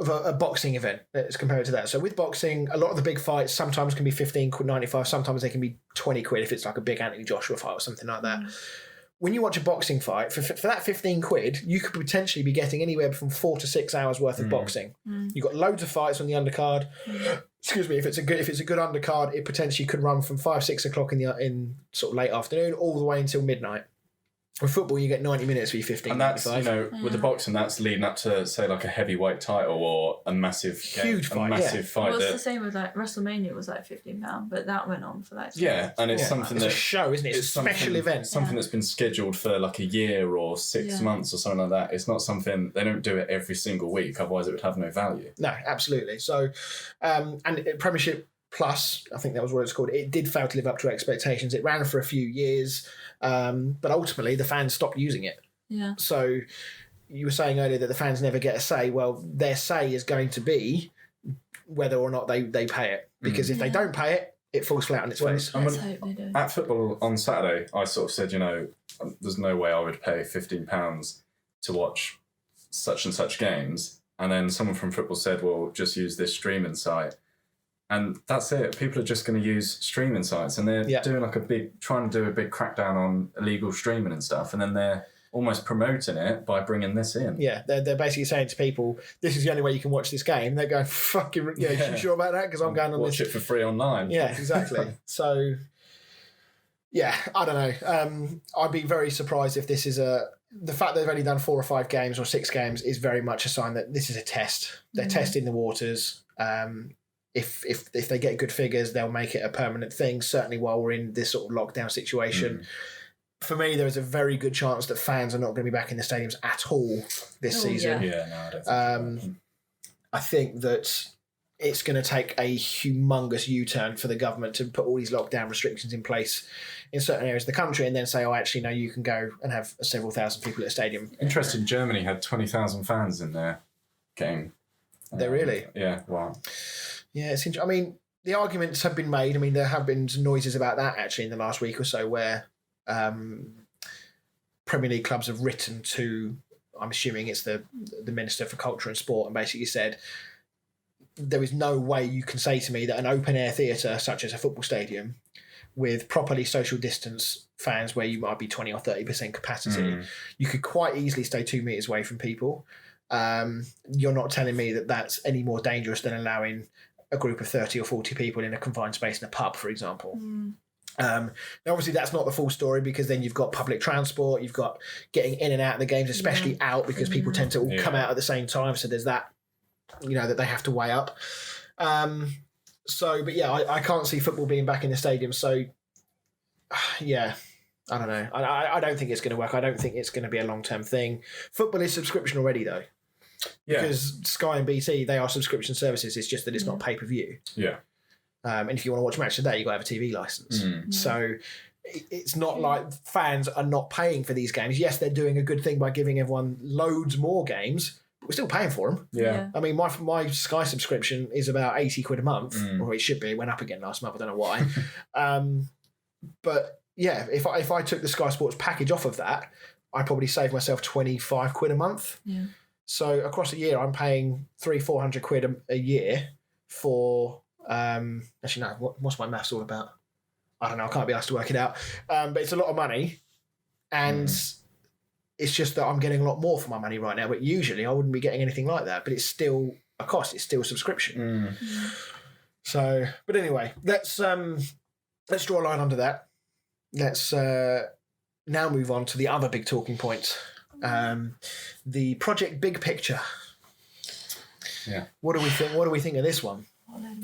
a boxing event as compared to that. So with boxing, a lot of the big fights sometimes can be £15.95, sometimes they can be £20 if it's like a big Anthony Joshua fight or something like that. When you watch a boxing fight, for that £15, you could potentially be getting anywhere from 4 to 6 hours worth of boxing. You've got loads of fights on the undercard. Excuse me, if it's a good undercard, it potentially could run from 5-6 o'clock in sort of late afternoon all the way until midnight. With football, you get 90 minutes for your 15. And that's, with the boxing, that's leading up to, say, like a heavyweight title or a massive huge fight. Well, it's the same with like WrestleMania was like £15, but that went on for like and it's something it's a show, isn't it? It's a special event. Something that's been scheduled for like a year or 6 months or something like that. It's not something, they don't do it every single week, otherwise it would have no value. No, absolutely. So, and Premiership Plus, I think that was what it's called, it did fail to live up to expectations. It ran for a few years, but ultimately the fans stopped using it. Yeah. So you were saying earlier that the fans never get a say. Well, their say is going to be whether or not they pay it. Because if they don't pay it, it falls flat on its face. Let's hope they do. At football on Saturday, I sort of said, there's no way I would pay £15 to watch such and such games. And then someone from football said, well, just use this streaming site. And that's it. People are just going to use streaming sites, and they're doing trying to do a big crackdown on illegal streaming and stuff. And then they're almost promoting it by bringing this in. Yeah, they're basically saying to people, "This is the only way you can watch this game." They're going, "Fucking you sure about that?" Because I'm going on watch it for free online. Yeah, exactly. So, yeah, I don't know. I'd be very surprised if this is the fact that they've only done 4 or 5 games or 6 games is very much a sign that this is a test. They're testing the waters. If they get good figures, they'll make it a permanent thing, certainly while we're in this sort of lockdown situation. For me, there is a very good chance that fans are not going to be back in the stadiums at all this season. Yeah, no, I don't think I think that it's going to take a humongous U-turn for the government to put all these lockdown restrictions in place in certain areas of the country and then say, oh, actually, no, you can go and have several thousand people at a stadium. Interesting, Germany had 20,000 fans in their game. They're really? Yeah, wow. Yeah, it's interesting. I mean, the arguments have been made. I mean, there have been some noises about that actually in the last week or so where Premier League clubs have written to, I'm assuming it's the Minister for Culture and Sport, and basically said, there is no way you can say to me that an open-air theatre, such as a football stadium, with properly social distance fans where you might be 20 or 30% capacity, you could quite easily stay 2 metres away from people. You're not telling me that that's any more dangerous than allowing a group of 30 or 40 people in a confined space in a pub, for example. Now, obviously, that's not the full story, because then you've got public transport, you've got getting in and out of the games, especially out, because people tend to all come out at the same time. So there's that, that they have to weigh up. But yeah, I can't see football being back in the stadium. So, yeah, I don't know. I don't think it's going to work. I don't think it's going to be a long-term thing. Football is subscription already, though. Yeah. Because Sky and BT, they are subscription services. It's just that it's not pay-per-view. Yeah. And if you want to watch a match today, you've got to have a TV license. So it's not like fans are not paying for these games. Yes, they're doing a good thing by giving everyone loads more games, but we're still paying for them. Yeah. I mean, my Sky subscription is about 80 quid a month, or it should be. It went up again last month. I don't know why. But yeah, if I took the Sky Sports package off of that, I'd probably save myself 25 quid a month. Yeah. So across a year, I'm paying 300-400 quid a year for. Actually, no. What's my maths all about? I don't know. I can't be asked to work it out. But it's a lot of money, and it's just that I'm getting a lot more for my money right now. But usually, I wouldn't be getting anything like that. But it's still a cost. It's still a subscription. So, but anyway, let's draw a line under that. Let's now move on to the other big talking point, the Project Big Picture. Yeah. What do we think? What do we think of this one?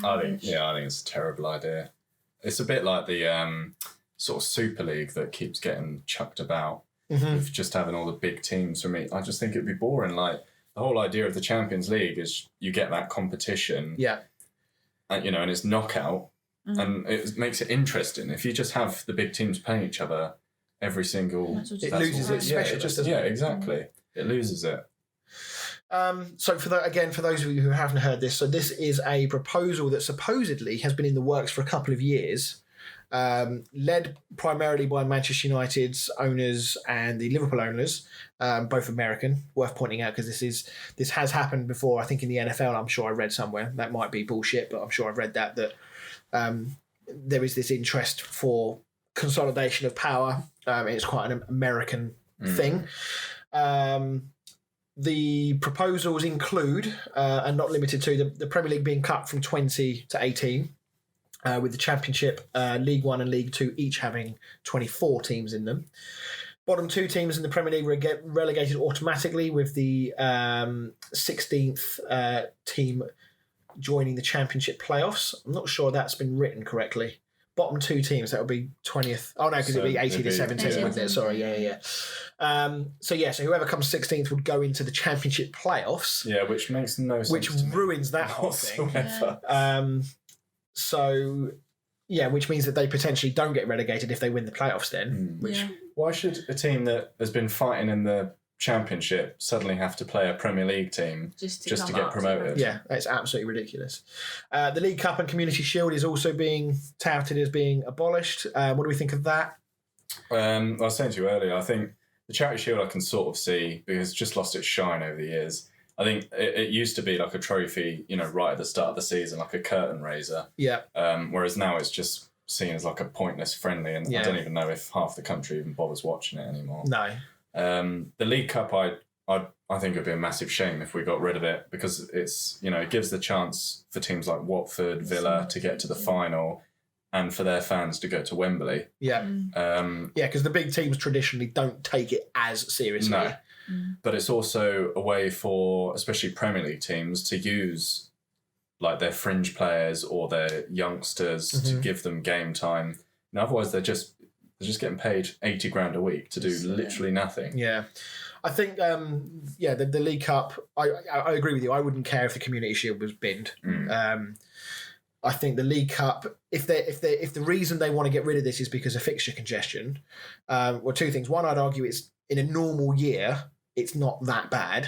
I think it's a terrible idea. It's a bit like the sort of Super League that keeps getting chucked about with just having all the big teams. For me, I just think it'd be boring. Like, the whole idea of the Champions League is you get that competition, and and it's knockout, and it makes it interesting. If you just have the big teams playing each other every single, it loses its specialness. Exactly. It loses it. So for those of you who haven't heard this, so this is a proposal that supposedly has been in the works for a couple of years, led primarily by Manchester United's owners and the Liverpool owners, both American. Worth pointing out, because this has happened before. I think in the NFL, I'm sure I read somewhere, that might be bullshit, but I'm sure I've read that there is this interest for consolidation of power. It's quite an American thing. The proposals include, and not limited to, the Premier League being cut from 20 to 18, with the Championship, League One and League Two each having 24 teams in them. Bottom two teams in the Premier League get relegated automatically, with the 16th team joining the Championship playoffs. I'm not sure that's been written correctly. Bottom two teams, that would be 20th. Oh, no, because it'd be 80 to 17, wouldn't it? Sorry, yeah. So whoever comes 16th would go into the Championship playoffs. Yeah, which makes no sense. Which ruins that whole thing. Which means that they potentially don't get relegated if they win the playoffs then. Why should a team that has been fighting in the Championship suddenly have to play a Premier League team just to get promoted? Yeah, it's absolutely ridiculous. The League Cup and Community Shield is also being touted as being abolished. What do we think of that? I was saying to you earlier, I think the Charity Shield I can sort of see, because it's just lost its shine over the years. I think it used to be like a trophy, right at the start of the season, like a curtain raiser. Yeah. Whereas now it's just seen as like a pointless friendly, and I don't even know if half the country even bothers watching it anymore. No. The League Cup, I think it would be a massive shame if we got rid of it, because it's it gives the chance for teams like Watford, Villa to get to the final, and for their fans to go to Wembley. Yeah. Because the big teams traditionally don't take it as seriously. No. But it's also a way for, especially Premier League teams, to use like their fringe players or their youngsters to give them game time. And otherwise, they're just getting paid 80 grand a week to do literally nothing. Yeah. I think, the League Cup, I agree with you. I wouldn't care if the Community Shield was binned. I think the League Cup, if the reason they want to get rid of this is because of fixture congestion, two things. One, I'd argue it's in a normal year, it's not that bad,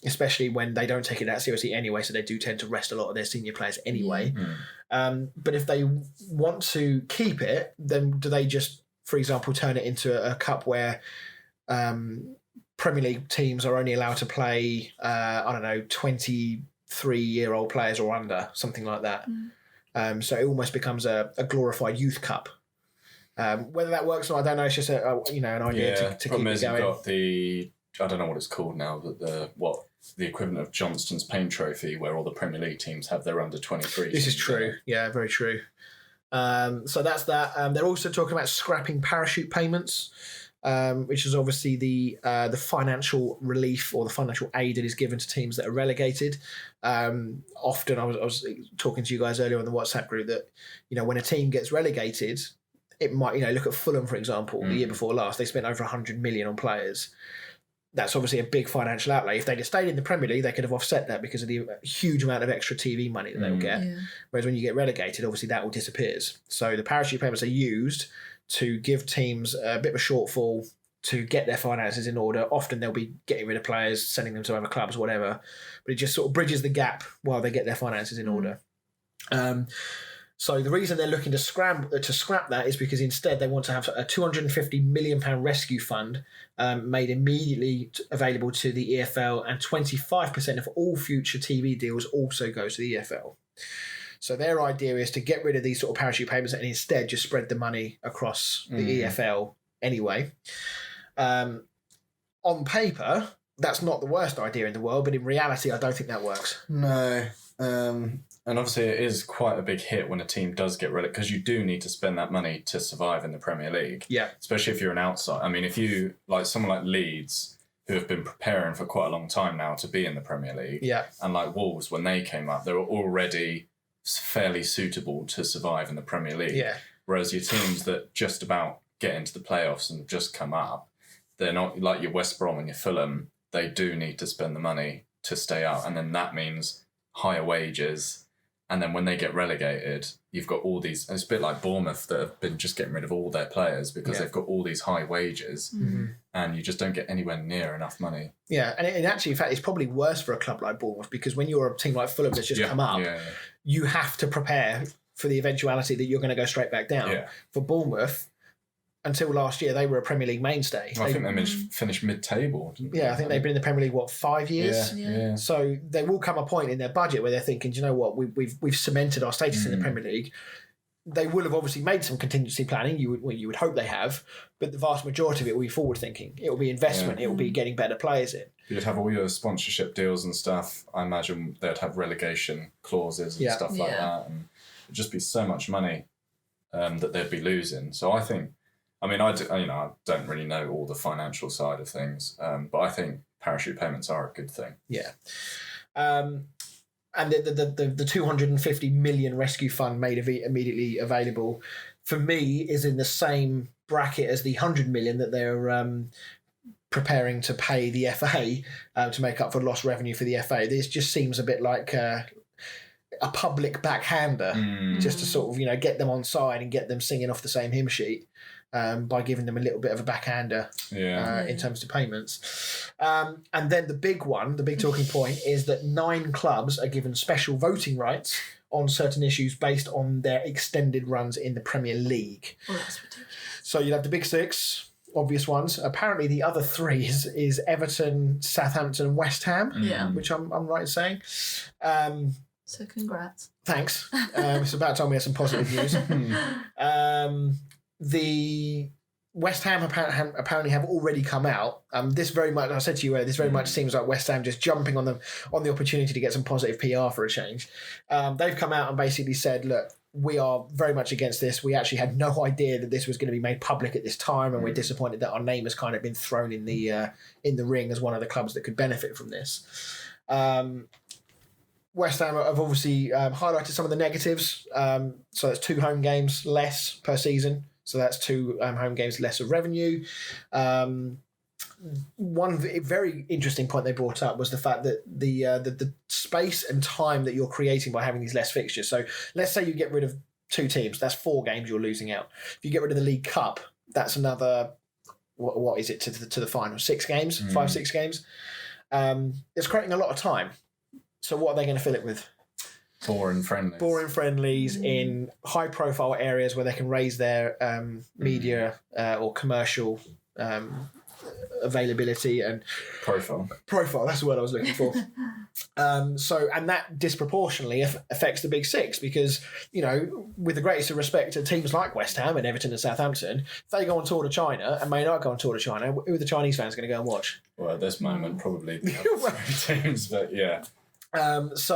especially when they don't take it that seriously anyway, so they do tend to rest a lot of their senior players anyway. But if they want to keep it, then do they just for example, turn it into a cup where Premier League teams are only allowed to play, 23-year-old players or under, something like that. So it almost becomes a glorified youth cup. Whether that works or not, I don't know. It's just an idea to keep problem it is going. you've got I don't know what it's called now, but the equivalent of Johnston's Paint Trophy, where all the Premier League teams have their under 23s. This is true. Yeah, very true. So that's that. They're also talking about scrapping parachute payments, which is obviously the financial relief or the financial aid that is given to teams that are relegated. Often, I was talking to you guys earlier on the WhatsApp group that when a team gets relegated, it might look at Fulham, for example. The year before last, they spent over 100 million on players. That's obviously a big financial outlay. If they'd have stayed in the Premier League, they could have offset that because of the huge amount of extra TV money that they'll get. Yeah. Whereas when you get relegated, obviously that all disappears. So the parachute payments are used to give teams a bit of a shortfall to get their finances in order. Often they'll be getting rid of players, sending them to other clubs, whatever. But it just sort of bridges the gap while they get their finances in order. So the reason they're looking to scrap that is because instead they want to have a £250 million rescue fund made immediately available to the EFL, and 25% of all future TV deals also go to the EFL. So their idea is to get rid of these sort of parachute payments and instead just spread the money across the EFL anyway. On paper, that's not the worst idea in the world, but in reality, I don't think that works. No. And obviously it is quite a big hit when a team does get relegated, because you do need to spend that money to survive in the Premier League. Yeah. Especially if you're an outsider. I mean, if you, like someone like Leeds, who have been preparing for quite a long time now to be in the Premier League. Yeah. And like Wolves, when they came up, they were already fairly suitable to survive in the Premier League. Yeah. Whereas your teams that just about get into the playoffs and just come up, they're not like your West Brom and your Fulham. They do need to spend the money to stay out. And then that means higher wages. And then when they get relegated, you've got all these... It's a bit like Bournemouth that have been just getting rid of all their players because they've got all these high wages and you just don't get anywhere near enough money. Yeah, and actually, in fact, it's probably worse for a club like Bournemouth because when you're a team like Fulham that's just come up, you have to prepare for the eventuality that you're going to go straight back down. Yeah. For Bournemouth, until last year, they were a Premier League mainstay. I think they finished mid-table, didn't they? Yeah, I think they've been in the Premier League, 5 years? Yeah. So there will come a point in their budget where they're thinking, do you know what, we've cemented our status in the Premier League. They will have obviously made some contingency planning, you would hope they have, but the vast majority of it will be forward-thinking. It will be investment, it will be getting better players in. You'd have all your sponsorship deals and stuff. I imagine they'd have relegation clauses and stuff like that. And it'd just be so much money that they'd be losing. So I think... I mean, I don't really know all the financial side of things, but I think parachute payments are a good thing. Yeah. And the 250 million rescue fund made immediately available, for me, is in the same bracket as the 100 million that they're preparing to pay the FA to make up for lost revenue for the FA. This just seems a bit like... a public backhander, just to sort of, get them on side and get them singing off the same hymn sheet. By giving them a little bit of a backhander in terms of payments. And then the big talking point is that 9 clubs are given special voting rights on certain issues based on their extended runs in the Premier League. Oh, that's ridiculous. So you'll have the big 6, obvious ones. Apparently the other 3 is Everton, Southampton and West Ham, which I'm right in saying. So congrats. Thanks. It's about time we had some positive news. The West Ham apparently have already come out. This very much, I said to you earlier, this very much seems like West Ham just jumping on the opportunity to get some positive PR for a change. They've come out and basically said, look, we are very much against this. We actually had no idea that this was going to be made public at this time, and we're disappointed that our name has kind of been thrown in the ring as one of the clubs that could benefit from this. West Ham have obviously highlighted some of the negatives. So that's 2 home games less per season. So that's 2 home games less of revenue. One very interesting point they brought up was the fact that the space and time that you're creating by having these less fixtures. So let's say you get rid of 2 teams. That's 4 games you're losing out. If you get rid of the League Cup, that's another, what is it, to the final? 6 games? 5-6 games? It's creating a lot of time. So what are they going to fill it with? Boring friendlies in high-profile areas where they can raise their media or commercial availability and profile. That's the word I was looking for. And that disproportionately affects the Big Six because, with the greatest of respect to teams like West Ham and Everton and Southampton, if they go on tour to China and may not go on tour to China, who are the Chinese fans going to go and watch? Well, at this moment, probably the other three teams, but yeah. That's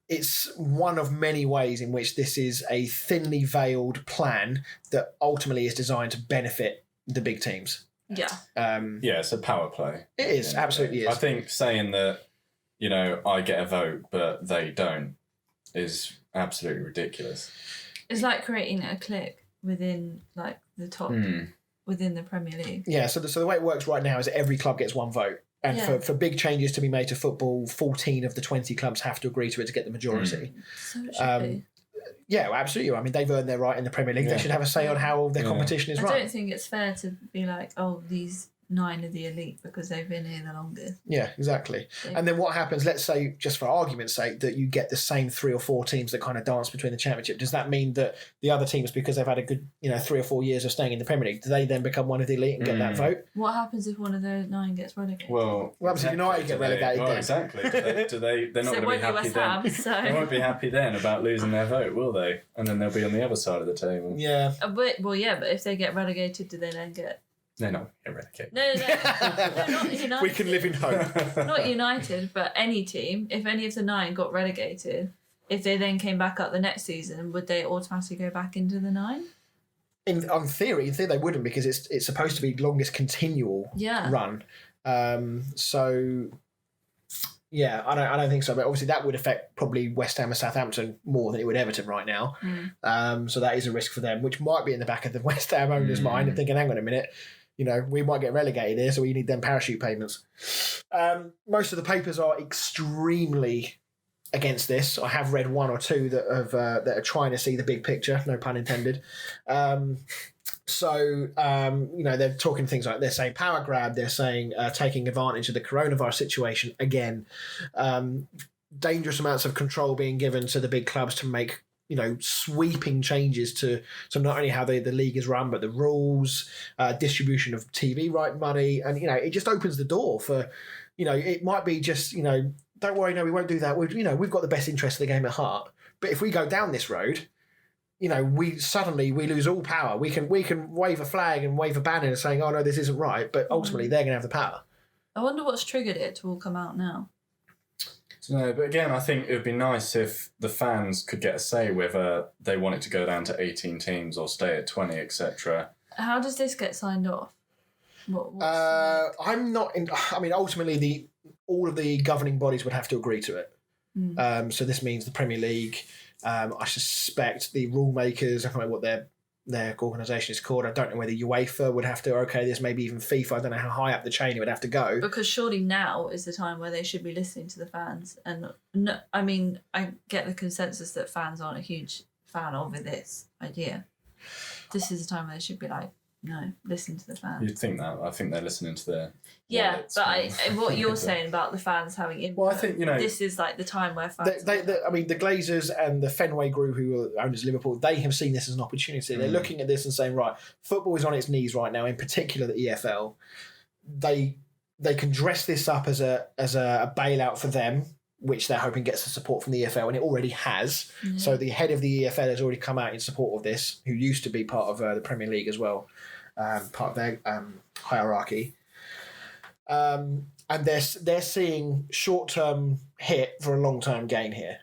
it's one of many ways in which this is a thinly veiled plan that ultimately is designed to benefit the big teams. Yeah. It's a power play. It is, absolutely is. I think saying that, I get a vote, but they don't, is absolutely ridiculous. It's like creating a clique within, like, the top, within the Premier League. Yeah, so the way it works right now is that every club gets one vote. And for big changes to be made to football, 14 of the 20 clubs have to agree to it to get the majority. So it should be. Yeah, well, absolutely. I mean, they've earned their right in the Premier League. They should have a say on how their competition is run. I don't think it's fair to be like, oh, these 9 are the elite because they've been here the longest. Yeah, exactly. And then what happens, let's say, just for argument's sake, that you get the same 3 or 4 teams that kind of dance between the championship. Does that mean that the other teams, because they've had a good, 3 or 4 years of staying in the Premier League, do they then become one of the elite and get that vote? What happens if one of those 9 gets relegated? Well, what happens if United get relegated then? Exactly. They're not going to be happy then. They won't be happy then about losing their vote, will they? And then they'll be on the other side of the table. Yeah. But if they get relegated, do they then get... They're not eradicated. No, not United. We can live in hope. Not United, but any team. If any of the 9 got relegated, if they then came back up the next season, would they automatically go back into the 9? In theory, they wouldn't because it's supposed to be longest continual run. So yeah, I don't think so. But obviously that would affect probably West Ham and Southampton more than it would Everton right now. So that is a risk for them, which might be in the back of the West Ham owners' mind and thinking, hang on a minute. We might get relegated here, so we need them parachute payments. Most of the papers are extremely against this. I have read 1 or 2 that are trying to see the big picture, no pun intended. They're talking things like, they're saying power grab, they're saying taking advantage of the coronavirus situation again, dangerous amounts of control being given to the big clubs to make sweeping changes to not only how the league is run, but the rules, distribution of TV right money. And, it just opens the door for, it might be just, don't worry, no, we won't do that. We've got the best interest of the game at heart. But if we go down this road, we lose all power. We can wave a flag and wave a banner and saying, oh, no, this isn't right. But ultimately, they're going to have the power. I wonder what's triggered it to all come out now. No, but again, I think it would be nice if the fans could get a say whether they want it to go down to 18 teams or stay at 20, etc. How does this get signed off? I'm not in. I mean, ultimately, all of the governing bodies would have to agree to it. So this means the Premier League. I suspect the rule makers. I can't remember what their organisation is called. I don't know whether UEFA would have to. Okay, this maybe even FIFA. I don't know how high up the chain it would have to go. Because surely now is the time where they should be listening to the fans. And no, I mean, I get the consensus that fans aren't a huge fan of this idea. This is the time where they should be like, no, listen to the fans. You'd think that. I think they're listening to their... but what you're saying about the fans having input, well, I think, this is like the time where fans... the Glazers and the Fenway Group, who are owners of Liverpool, they have seen this as an opportunity. They're looking at this and saying, right, football is on its knees right now, in particular the EFL. They can dress this up as a bailout for them, which they're hoping gets the support from the EFL, and it already has. So the head of the EFL has already come out in support of this, who used to be part of the Premier League as well, part of their hierarchy. And they're seeing short-term hit for a long-term gain here.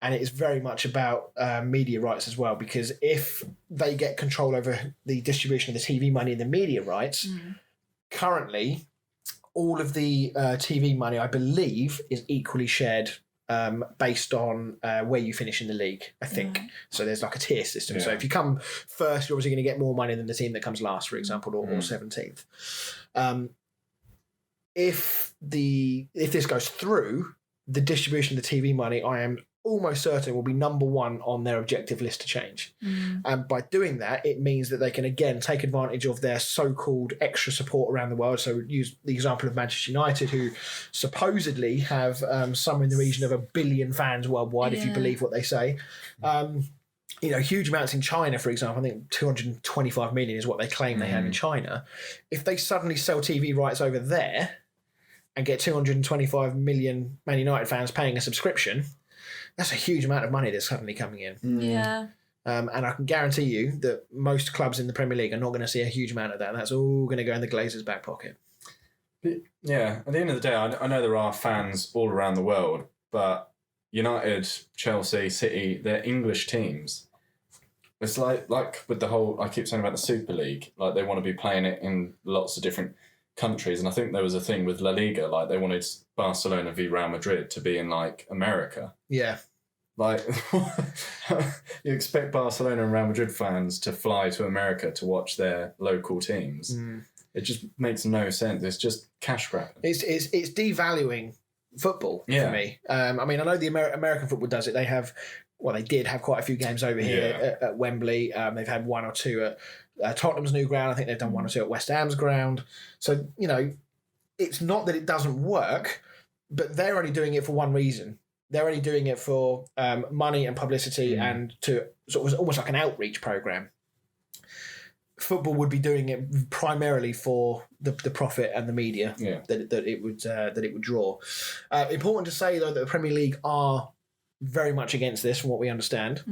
And it is very much about media rights as well, because if they get control over the distribution of the TV money and the media rights, currently all of the TV money, I believe, is equally shared based on where you finish in the league, I think. So there's like a tier system. So if you come first, you're obviously going to get more money than the team that comes last, for example, or 17th. If this goes through, the distribution of the TV money, I am almost certain will be number one on their objective list to change. And by doing that, it means that they can again take advantage of their so-called extra support around the world. So use the example of Manchester United, who supposedly have somewhere in the region of 1 billion fans worldwide, if you believe what they say. Huge amounts in China, for example. I think 225 million is what they claim they have in China. If they suddenly sell TV rights over there and get 225 million Man United fans paying a subscription, that's a huge amount of money that's suddenly coming in. Yeah. And I can guarantee you that most clubs in the Premier League are not going to see a huge amount of that. That's all going to go in the Glazers' back pocket. Yeah, at the end of the day, I know there are fans all around the world, but United, Chelsea, City, they're English teams. It's like with the whole, I keep saying about the Super League, like they want to be playing it in lots of different countries. And I think there was a thing with La Liga, like they wanted Barcelona v Real Madrid to be in like America. Yeah. Like, you expect Barcelona and Real Madrid fans to fly to America to watch their local teams. It just makes no sense. It's just cash grabbing. It's devaluing football for me. I know the American football does it. They did have quite a few games over here at Wembley. They've had one or two at Tottenham's new ground. I think they've done one or two at West Ham's ground. So, it's not that it doesn't work, but they're only doing it for one reason. They're only doing it for money and publicity and to sort of almost like an outreach program. Football would be doing it primarily for the profit and the media that it would draw. Important to say though that the Premier League are very much against this, from what we understand,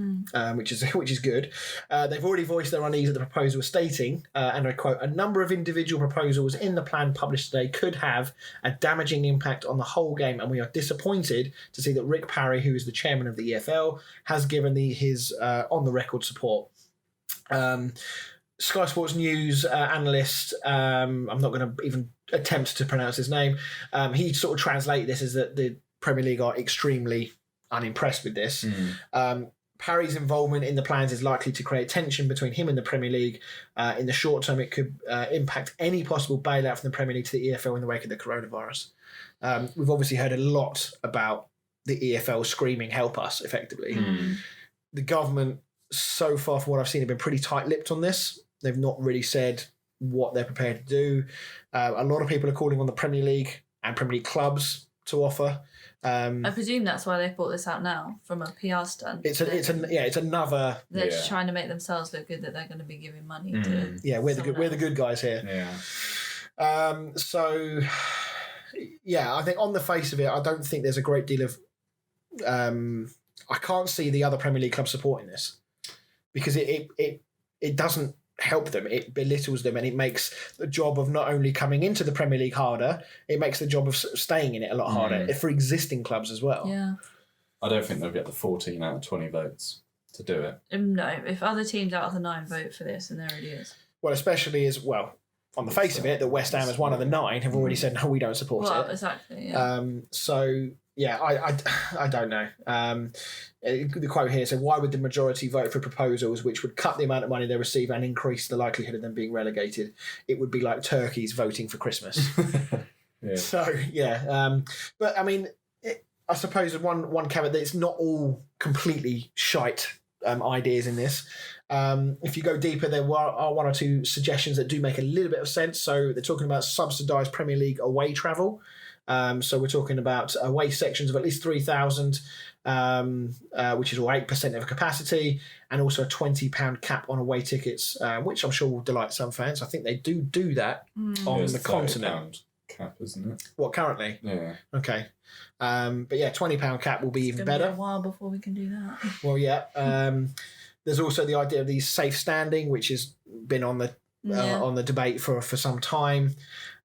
which is good. They've already voiced their unease at the proposal, stating, and I quote, "A number of individual proposals in the plan published today could have a damaging impact on the whole game, and we are disappointed to see that Rick Parry, who is the chairman of the EFL, has given his on-the-record support." Sky Sports News analyst, I'm not going to even attempt to pronounce his name, he sort of translated this as that the Premier League are extremely unimpressed with this. Parry's involvement in the plans is likely to create tension between him and the Premier League. In the short term, it could impact any possible bailout from the Premier League to the EFL in the wake of the coronavirus. We've obviously heard a lot about the EFL screaming, "Help us," effectively. The government, so far from what I've seen, have been pretty tight-lipped on this. They've not really said what they're prepared to do. A lot of people are calling on the Premier League and Premier League clubs to offer. I presume that's why they brought this out now, from a PR stunt. It's another. They're just trying to make themselves look good that they're going to be giving money to. Yeah, we're the good guys here. Yeah. I think on the face of it, I don't think there's a great deal of. I can't see the other Premier League clubs supporting this because it doesn't help them. It belittles them, and it makes the job of not only coming into the Premier League harder, it makes the job of staying in it a lot harder for existing clubs as well. Yeah. I don't think they'll get the 14 out of 20 votes to do it. No, if other teams out of the 9 vote for this, then there it is. Well, especially as well, on the face of it, that West Ham as one of the 9 have already said, no, we don't support it. Exactly, yeah. I don't know. The quote here said, "Why would the majority vote for proposals which would cut the amount of money they receive and increase the likelihood of them being relegated? It would be like turkeys voting for Christmas." But I mean, I suppose one caveat that it's not all completely shite ideas in this. If you go deeper, there are one or two suggestions that do make a little bit of sense. So they're talking about subsidised Premier League away travel. So we're talking about away sections of at least 3,000, which is 8% of capacity, and also a £20 cap on away tickets, which I'm sure will delight some fans. I think they do that on the continent. Cap, isn't it? What, currently? Yeah. Okay. But yeah, £20 cap will be even better. Be a while before we can do that. Well, yeah. There's also the idea of the safe standing, which has been on the debate for some time.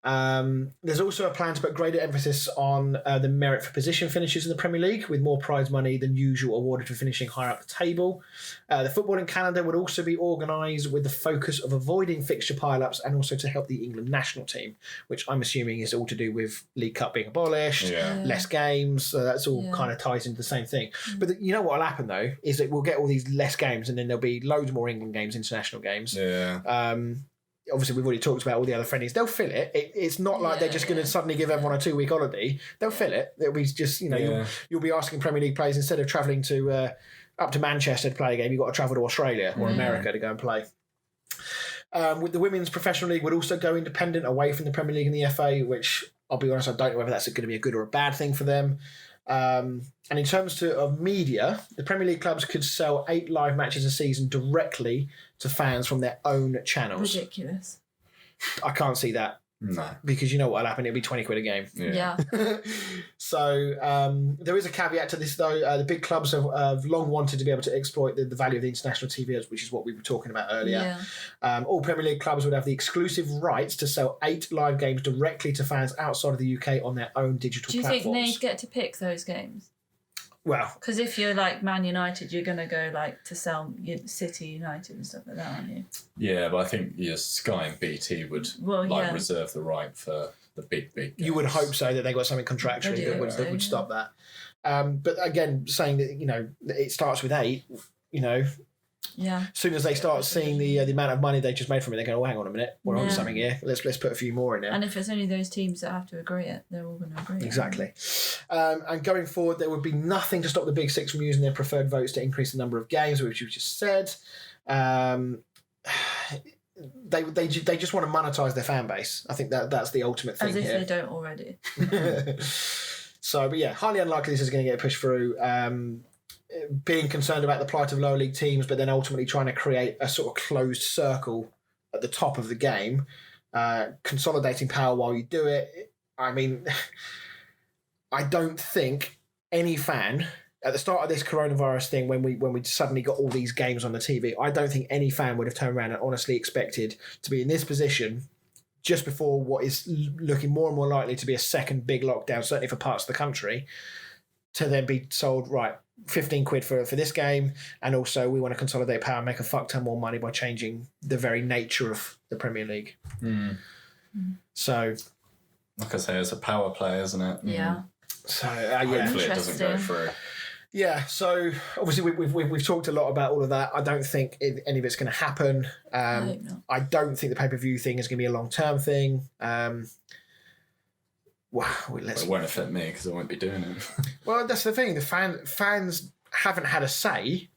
There's also a plan to put greater emphasis on the merit for position finishes in the Premier League, with more prize money than usual awarded for finishing higher up the table. The footballing calendar would also be organised with the focus of avoiding fixture pile-ups and also to help the England national team, which I'm assuming is all to do with League Cup being abolished, less games, so that's all kind of ties into the same thing. But you know what will happen though, is that we'll get all these less games and then there'll be loads more England games, international games. obviously we've already talked about all the other friendlies. They'll fill it. It's not like they're just going to suddenly give everyone a 2-week holiday. They'll fill it. It'll be just, you'll be asking Premier League players, instead of travelling to up to Manchester to play a game, you've got to travel to Australia or America to go and play. With the Women's Professional League would also go independent away from the Premier League and the FA, which I'll be honest, I don't know whether that's going to be a good or a bad thing for them. And in terms of media, the Premier League clubs could sell 8 live matches a season directly to fans from their own channels. Ridiculous. I can't see that. No. Because you know what'll happen, it'll be 20 quid a game. Yeah. So there is a caveat to this though. The big clubs have long wanted to be able to exploit the value of the international TV, which is what we were talking about earlier. Yeah. All Premier League clubs would have the exclusive rights to sell 8 live games directly to fans outside of the UK on their own digital platforms. Do you think they get to pick those games? Well, because if you're like Man United, you're going to go like to sell City United and stuff like that, aren't you? Yeah, but I think Sky and BT would reserve the right for the big games. You would hope so, that they got something contractually that would stop that. But again, saying that it starts with 8, Yeah. As soon as they start seeing the amount of money they just made from it, they go, "Oh, hang on a minute, we're on something here. Let's put a few more in there." And if it's only those teams that have to agree it, they're all going to agree. Exactly. And going forward, there would be nothing to stop the Big Six from using their preferred votes to increase the number of games, which you just said. They just want to monetize their fan base. I think that's the ultimate thing. As if here. they don't already. So, but yeah, highly unlikely this is going to get pushed through. Being concerned about the plight of lower league teams, but then ultimately trying to create a sort of closed circle at the top of the game, consolidating power while you do it. I mean, I don't think any fan at the start of this coronavirus thing, when we suddenly got all these games on the TV, I don't think any fan would have turned around and honestly expected to be in this position just before what is looking more and more likely to be a second big lockdown, certainly for parts of the country, to then be sold, right, 15 quid for this game, and also we want to consolidate power and make a fuck ton more money by changing the very nature of the Premier League. So, like I say, it's a power play, isn't it? Yeah. So hopefully it doesn't go through. Yeah, so obviously we've talked a lot about all of that. I don't think any of it's going to happen. I don't think the pay-per-view thing is going to be a long-term thing. Well, it won't affect me because I won't be doing it. Well, that's the thing. The fans haven't had a say,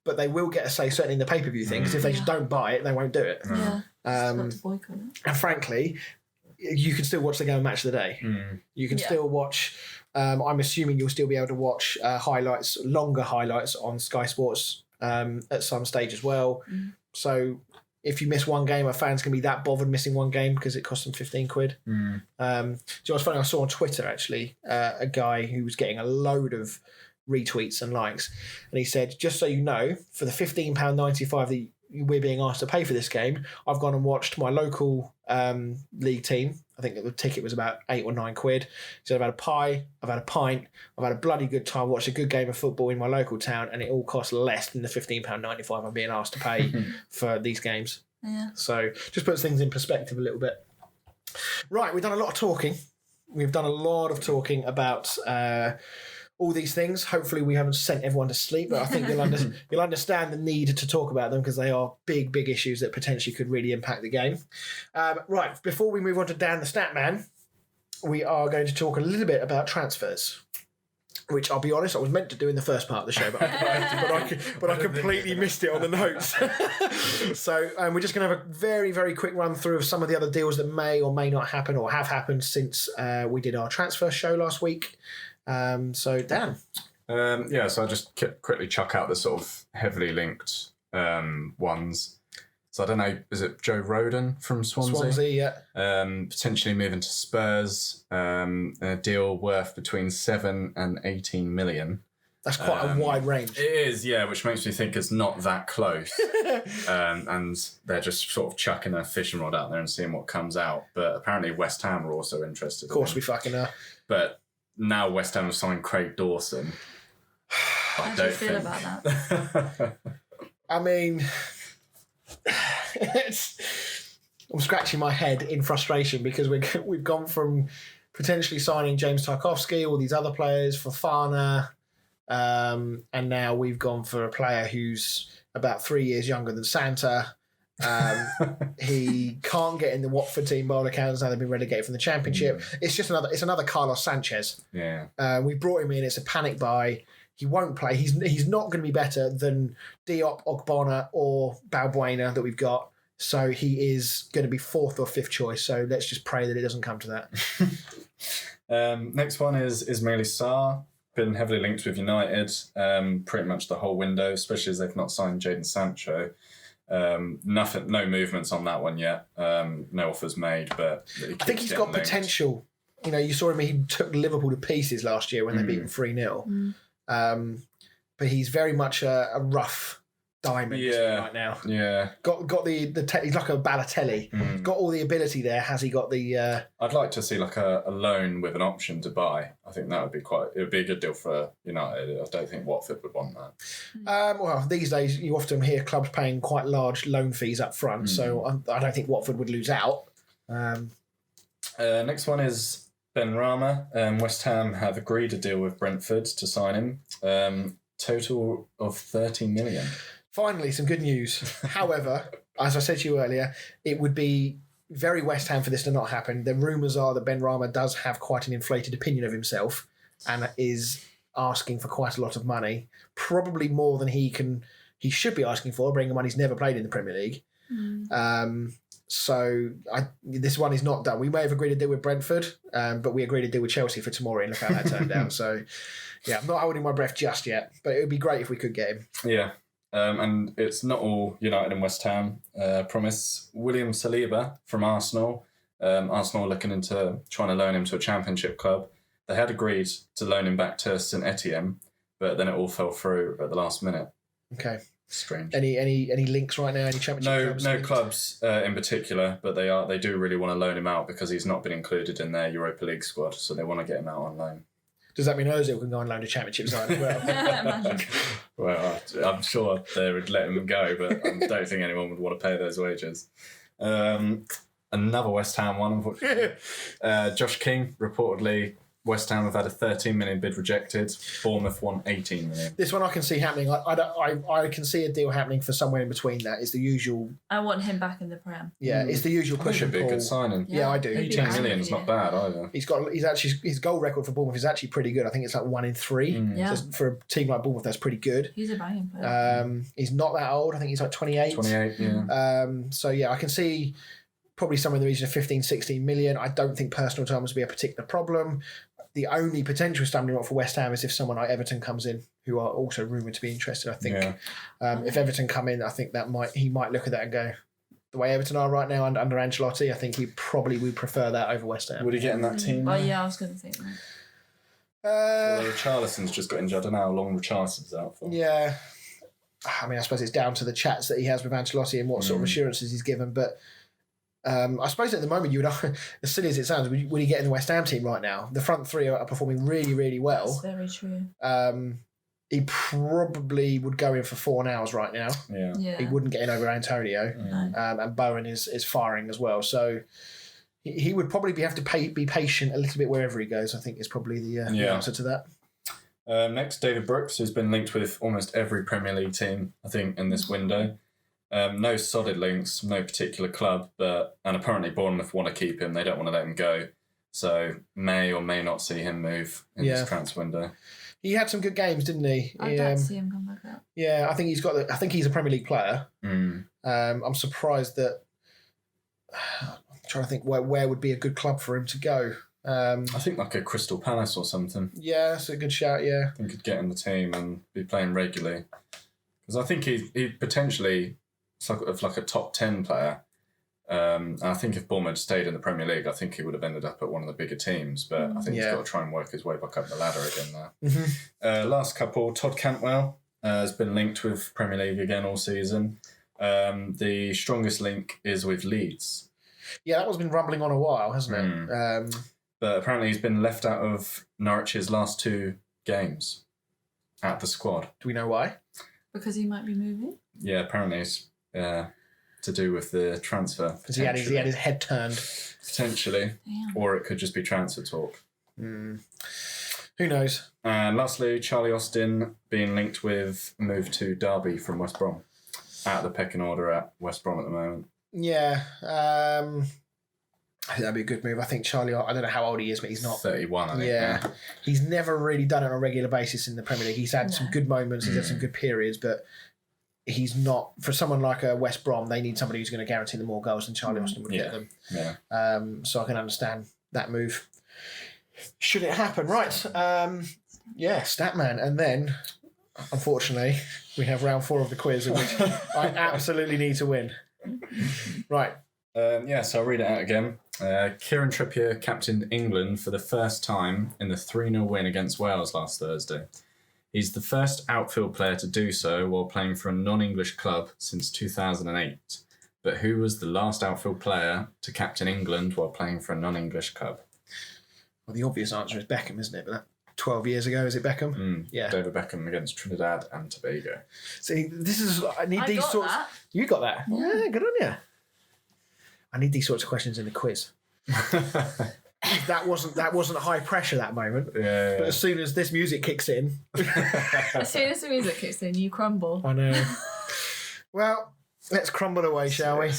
but they will get a say certainly in the pay-per-view thing, because if they just don't buy it, they won't do it. Yeah. Got to boycott it. And frankly, you can still watch the game match of the day. You can still watch. I'm assuming you'll still be able to watch longer highlights on Sky Sports at some stage as well. So if you miss one game, a fan's going to be that bothered missing one game because it costs them 15 quid. Do you know what's funny? I saw on Twitter, actually, a guy who was getting a load of retweets and likes. And he said, just so you know, for the £15.95 that we're being asked to pay for this game, I've gone and watched my local league team. I think the ticket was about 8 or 9 quid. So I've had a pie, I've had a pint, I've had a bloody good time, watched a good game of football in my local town, and it all costs less than the £15.95 I'm being asked to pay for these games. Yeah. So just puts things in perspective a little bit. Right, we've done a lot of talking. We've done a lot of talking about all these things. Hopefully we haven't sent everyone to sleep, but I think you'll understand the need to talk about them because they are big issues that potentially could really impact the game. Right, before we move on to Dan the Stat Man, we are going to talk a little bit about transfers, which I'll be honest, I was meant to do in the first part of the show, but I completely missed it on the notes. So we're just going to have a very, very quick run through of some of the other deals that may or may not happen or have happened since we did our transfer show last week. So Dan. So I'll just quickly chuck out the sort of heavily linked ones. So I don't know, is it Joe Rodon from Swansea? Swansea, yeah. Potentially moving to Spurs, a deal worth between 7 and 18 million. That's quite a wide range. It is, yeah, which makes me think it's not that close. And they're just sort of chucking a fishing rod out there and seeing what comes out. But apparently West Ham are also interested. Of course we fucking are. But now West Ham have signed Craig Dawson. How do you feel about that? I mean, I'm scratching my head in frustration because we've gone from potentially signing James Tarkowski, all these other players, Fofana, and now we've gone for a player who's about 3 years younger than Santa, He can't get in the Watford team by all accounts now they've been relegated from the Championship. It's another Carlos Sanchez. Yeah. We brought him in. It's a panic buy. He won't play. He's not going to be better than Diop, Ogbonna, or Balbuena that we've got. So he is going to be 4th or 5th choice. So let's just pray that it doesn't come to that. Next one is Ismail Sarr. Been heavily linked with United pretty much the whole window, especially as they've not signed Jadon Sancho. No movements on that one yet. No offers made, but I think he's got potential. You know, you saw him. He took Liverpool to pieces last year when they beat him 3-0. But he's very much a rough diamond right now. Yeah. Got he's like a Balotelli. Got all the ability there. Has he got the? I'd like to see like a loan with an option to buy. I think that would be it would be a good deal for United. I don't think Watford would want that. Well, these days you often hear clubs paying quite large loan fees up front, so I don't think Watford would lose out. Next one is Benrahma. West Ham have agreed a deal with Brentford to sign him. Total of 30 million. Finally, some good news. However, as I said to you earlier, it would be very West Ham for this to not happen. The rumours are that Benrahma does have quite an inflated opinion of himself and is asking for quite a lot of money, probably more than he should be asking for, bearing in mind he's never played in the Premier League. So this one is not done. We may have agreed a deal with Brentford, but we agreed a deal with Chelsea for Tomori, and look how that turned out. So, yeah, I'm not holding my breath just yet, but it would be great if we could get him. Yeah. And it's not all United and West Ham. Promise William Saliba from Arsenal. Arsenal looking into trying to loan him to a Championship club. They had agreed to loan him back to St Etienne, but then it all fell through at the last minute. Okay. Strange. Any links right now? Any Championship clubs? No clubs in particular, but they do really want to loan him out because he's not been included in their Europa League squad, so they want to get him out on loan. Does that mean Ozil can go and loan a Championship side as well? Well, I'm sure they would let him go, but I don't think anyone would want to pay those wages. Another West Ham one, unfortunately. Josh King, reportedly, West Ham have had a 13 million bid rejected. Bournemouth won 18 million. This one I can see happening. I can see a deal happening for somewhere in between that. It's the usual. I want him back in the Prem. Yeah, it's the usual push and pull. Should be a good signing. Yeah, I do. 18 million is not bad either. His goal record for Bournemouth is actually pretty good. I think it's like 1 in 3. Yeah. So for a team like Bournemouth, that's pretty good. He's a banging player. He's not that old. I think he's like 28. 28, yeah. So yeah, I can see probably somewhere in the region of 15, 16 million. I don't think personal terms will be a particular problem. The only potential stumbling block for West Ham is if someone like Everton comes in, who are also rumoured to be interested. I think if Everton come in, I think he might look at that and go, the way Everton are right now under Ancelotti, I think he probably would prefer that over West Ham. Would he get in that team? Well, yeah, I was going to think that. Well, Richarlison's just got injured. I don't know how long Richarlison's out for. Yeah. I mean, I suppose it's down to the chats that he has with Ancelotti and what sort of assurances he's given, but I suppose at the moment, you would, as silly as it sounds, would he get in the West Ham team right now? The front three are performing really, really well. That's very true. He probably would go in for 4 hours right now. Yeah. He wouldn't get in over Antonio. And Bowen is firing as well. So he would probably have to be patient a little bit wherever he goes, I think is probably the answer to that. Next, David Brooks, who's been linked with almost every Premier League team, I think, in this window. No solid links, no particular club, and apparently Bournemouth want to keep him. They don't want to let him go. So may or may not see him move in this transfer window. He had some good games, didn't he? I'd like to see him come back up. Yeah, I think he's a Premier League player. I'm surprised that. I'm trying to think where would be a good club for him to go. I think like a Crystal Palace or something. Yeah, that's a good shout. Yeah, I think he'd get in the team and be playing regularly because I think he potentially. It's like a top 10 player. And I think if Bournemouth stayed in the Premier League, I think he would have ended up at one of the bigger teams. But I think he's got to try and work his way back up the ladder again there. Last couple, Todd Cantwell has been linked with Premier League again all season. The strongest link is with Leeds. Yeah, that one's been rumbling on a while, hasn't it? But apparently he's been left out of Norwich's last 2 games at the squad. Do we know why? Because he might be moving? Yeah, apparently it's to do with the transfer. Because he had his head turned. Potentially. Damn. Or it could just be transfer talk. Who knows? And lastly, Charlie Austin being linked with a move to Derby from West Brom. out of the pecking order at West Brom at the moment. Yeah. I think that'd be a good move. I think Charlie, I don't know how old he is, but he's not 31, I think. Yeah. He's never really done it on a regular basis in the Premier League. He's had some good moments, he's had some good periods, but he's not, for someone like a West Brom, they need somebody who's going to guarantee them more goals than Charlie Austin would get them. Yeah. So I can understand that move. Should it happen? Right. Statman. And then, unfortunately, we have round 4 of the quiz in which I absolutely need to win. Right. So I'll read it out again. Kieran Trippier captained England for the first time in the 3-0 win against Wales last Thursday. He's the first outfield player to do so while playing for a non-English club since 2008. But who was the last outfield player to captain England while playing for a non-English club? Well, the obvious answer is Beckham, isn't it? But 12 years ago, is it Beckham? Yeah. David Beckham against Trinidad and Tobago. See, this is... I need these got sorts... that. You got that? Yeah, good on you. I need these sorts of questions in the quiz. That wasn't high pressure that moment. Yeah. But as soon as this music kicks in... As soon as the music kicks in, you crumble. I know. Well, let's crumble away, shall we?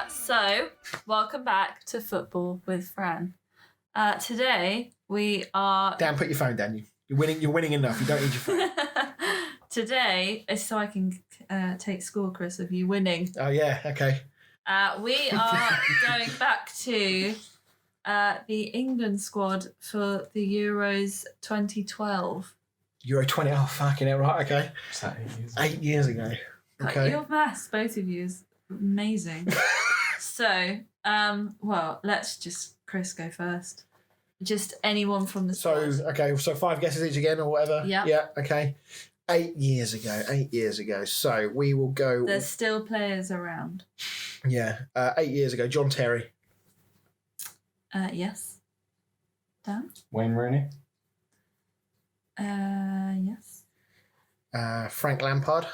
So, welcome back to Football with Fran. Today, we are... Dan, put your phone down. You're winning enough. You don't need your phone. Today is so I can take score, Chris, of you winning. Oh, yeah. Okay. We are going back to the England squad for the Euros 2012. Euro 20. Oh, fucking it. Right. Okay. Was that 8 years? 8 years ago. Okay. Your maths, both of you, is amazing. So, let's just Chris go first. Just anyone from the So, squad. okay. So 5 guesses each again or whatever? Yeah. Yeah. Okay. 8 years ago. 8 years ago. So we will go... There's still players around. Yeah. 8 years ago. John Terry. Yes. Dan? Wayne Rooney. Yes. Frank Lampard.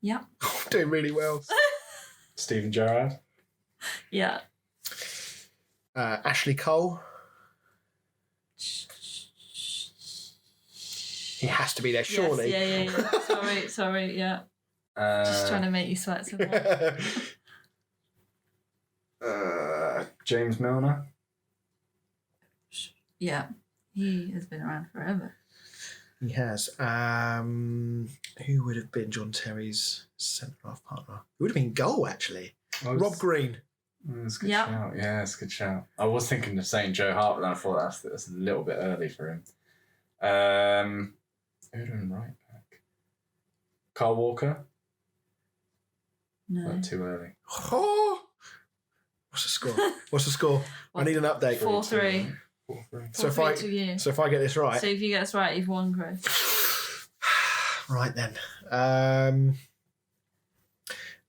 Yeah. Doing really well. Steven Gerrard. Yeah. Ashley Cole. He has to be there, surely. Yes, yeah. Sorry, yeah. Just trying to make you sweat some more. James Milner. Yeah. He has been around forever. He has. Who would have been John Terry's centre-half partner? It would have been goal, actually. Rob Green. That's a good Yep. shout. Yeah, that's a good shout. I was thinking of saying Joe Hart, but then I thought that's a little bit early for him. Who'd have been right back? Carl Walker? No. Not too early. Oh! What's the score? I need an update. 4-3. 4-3. So if 4-3 to you. So if I get this right... So if you get this right, you've won, Chris. Right then.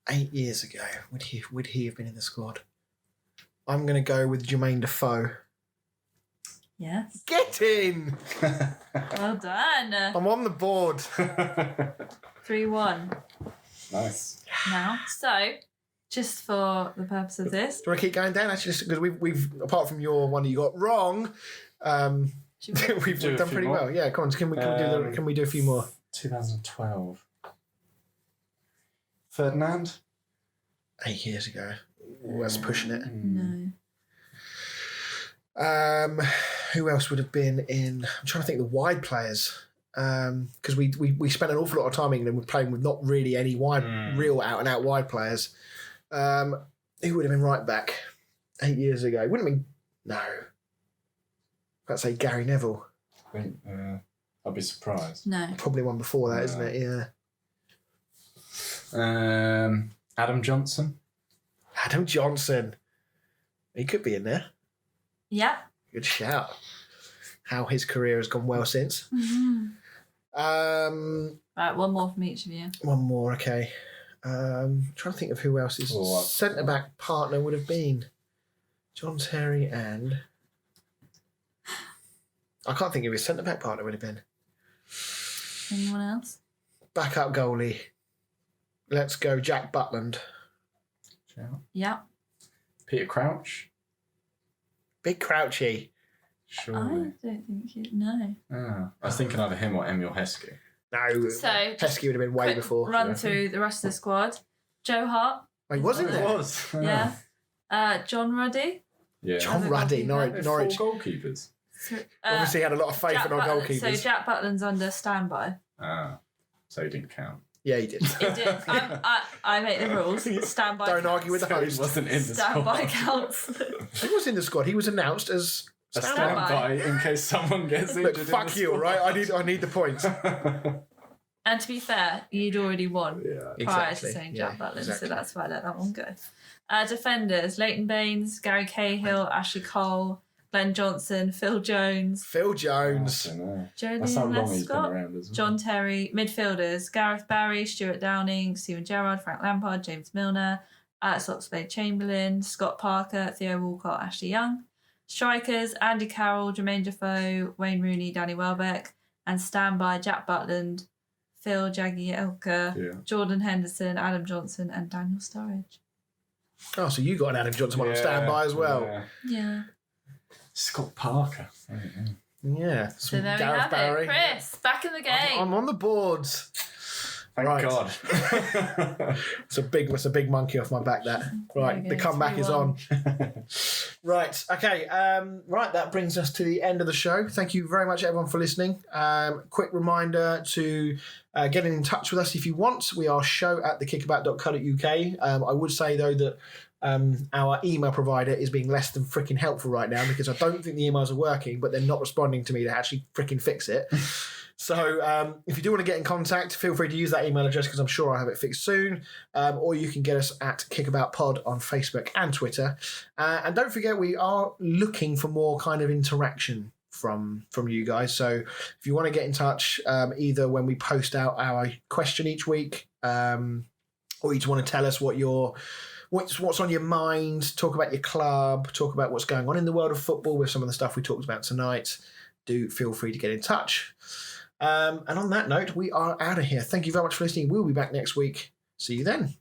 8 years ago, would he have been in the squad? I'm going to go with Jermaine Defoe. Yes. Get in! Well done. I'm on the board. 3-1 Nice. now. So, just for the purpose of this, Do you want to keep going down? Actually, because we've apart from your one that you got wrong, we've Do a done few pretty more. well. Yeah, come on. Can we do a few more? 2012. Ferdinand? 8 years ago. Ooh, that's pushing it. no. Who else would have been in? I'm trying to think of the wide players. Because we spent an awful lot of time in England playing with not really any real out and out wide players. Who would have been right back 8 years ago? Wouldn't have been. No. I'd say Gary Neville. I think, I'd be surprised. No. Probably one before that, isn't it? Yeah. Adam Johnson? Adam Johnson. He could be in there. Yeah. Good shout. How his career has gone well since. Mm-hmm. Um, Right, one more from each of you. One more, okay. Trying to think of who else his centre back partner would have been. John Terry and I can't think of his centre back partner would have been. Anyone else? Backup goalie. Let's go, Jack Butland. Shout. Yeah. Peter Crouch? Big Crouchy. Surely. I don't think you know. I was thinking either him or Emil Heskey. No, So, Heskey would have been way quick before. Run through the rest of the squad. Joe Hart. He wasn't there. It was. Yeah. John Ruddy. Yeah. John As a Ruddy, goalkeeper. Norwich. 4 goalkeepers. Obviously had a lot of faith in our goalkeepers. So Jack Butland's under standby. So he didn't count. Yeah, he did. He did. I make the rules. Standby. Don't argue with the So he host. wasn't in the Standby squad. counts. He was in the squad. He was announced as A standby. standby in case someone gets Look, injured. fuck you, all right? I need the points. And to be fair, you'd already won prior to saying Jack Butland, exactly. so that's why I let that one go. Defenders: Leighton Baines, Gary Cahill, Ashley Cole, Glenn Johnson, Phil Jones, Phil Jones. That's how Jolene long he's been Lescott, around as well. John Terry. Midfielders: Gareth Barry, Stuart Downing, Steven Gerrard, Frank Lampard, James Milner, Alex Oxlade-Chamberlain, Scott Parker, Theo Walcott, Ashley Young. Strikers: Andy Carroll, Jermaine Defoe, Wayne Rooney, Danny Welbeck, and standby Jack Butland, Phil Jagielka, Jordan Henderson, Adam Johnson, and Daniel Sturridge. Oh, so you got an Adam Johnson one on standby as well. Yeah. Scott Parker. Yeah. So there Gareth we have Barry. it. Chris, back in the game. I'm on the boards. Thank Right. God. It's a big monkey off my back. That right. There The you go, comeback is on. 3-1. Right. Okay. Right. That brings us to the end of the show. Thank you very much, everyone, for listening. Quick reminder to get in touch with us if you want. We are show@thekickabout.co.uk. I would say though that our email provider is being less than freaking helpful right now because I don't think the emails are working, but they're not responding to me to actually freaking fix it. So if you do want to get in contact, feel free to use that email address because I'm sure I'll have it fixed soon. Or you can get us at KickaboutPod on Facebook and Twitter. And don't forget, we are looking for more kind of interaction from you guys. So if you want to get in touch, either when we post out our question each week, or you just want to tell us what's on your mind, talk about your club, talk about what's going on in the world of football with some of the stuff we talked about tonight, do feel free to get in touch. And on that note, we are out of here. Thank you very much for listening. We'll be back next week. See you then.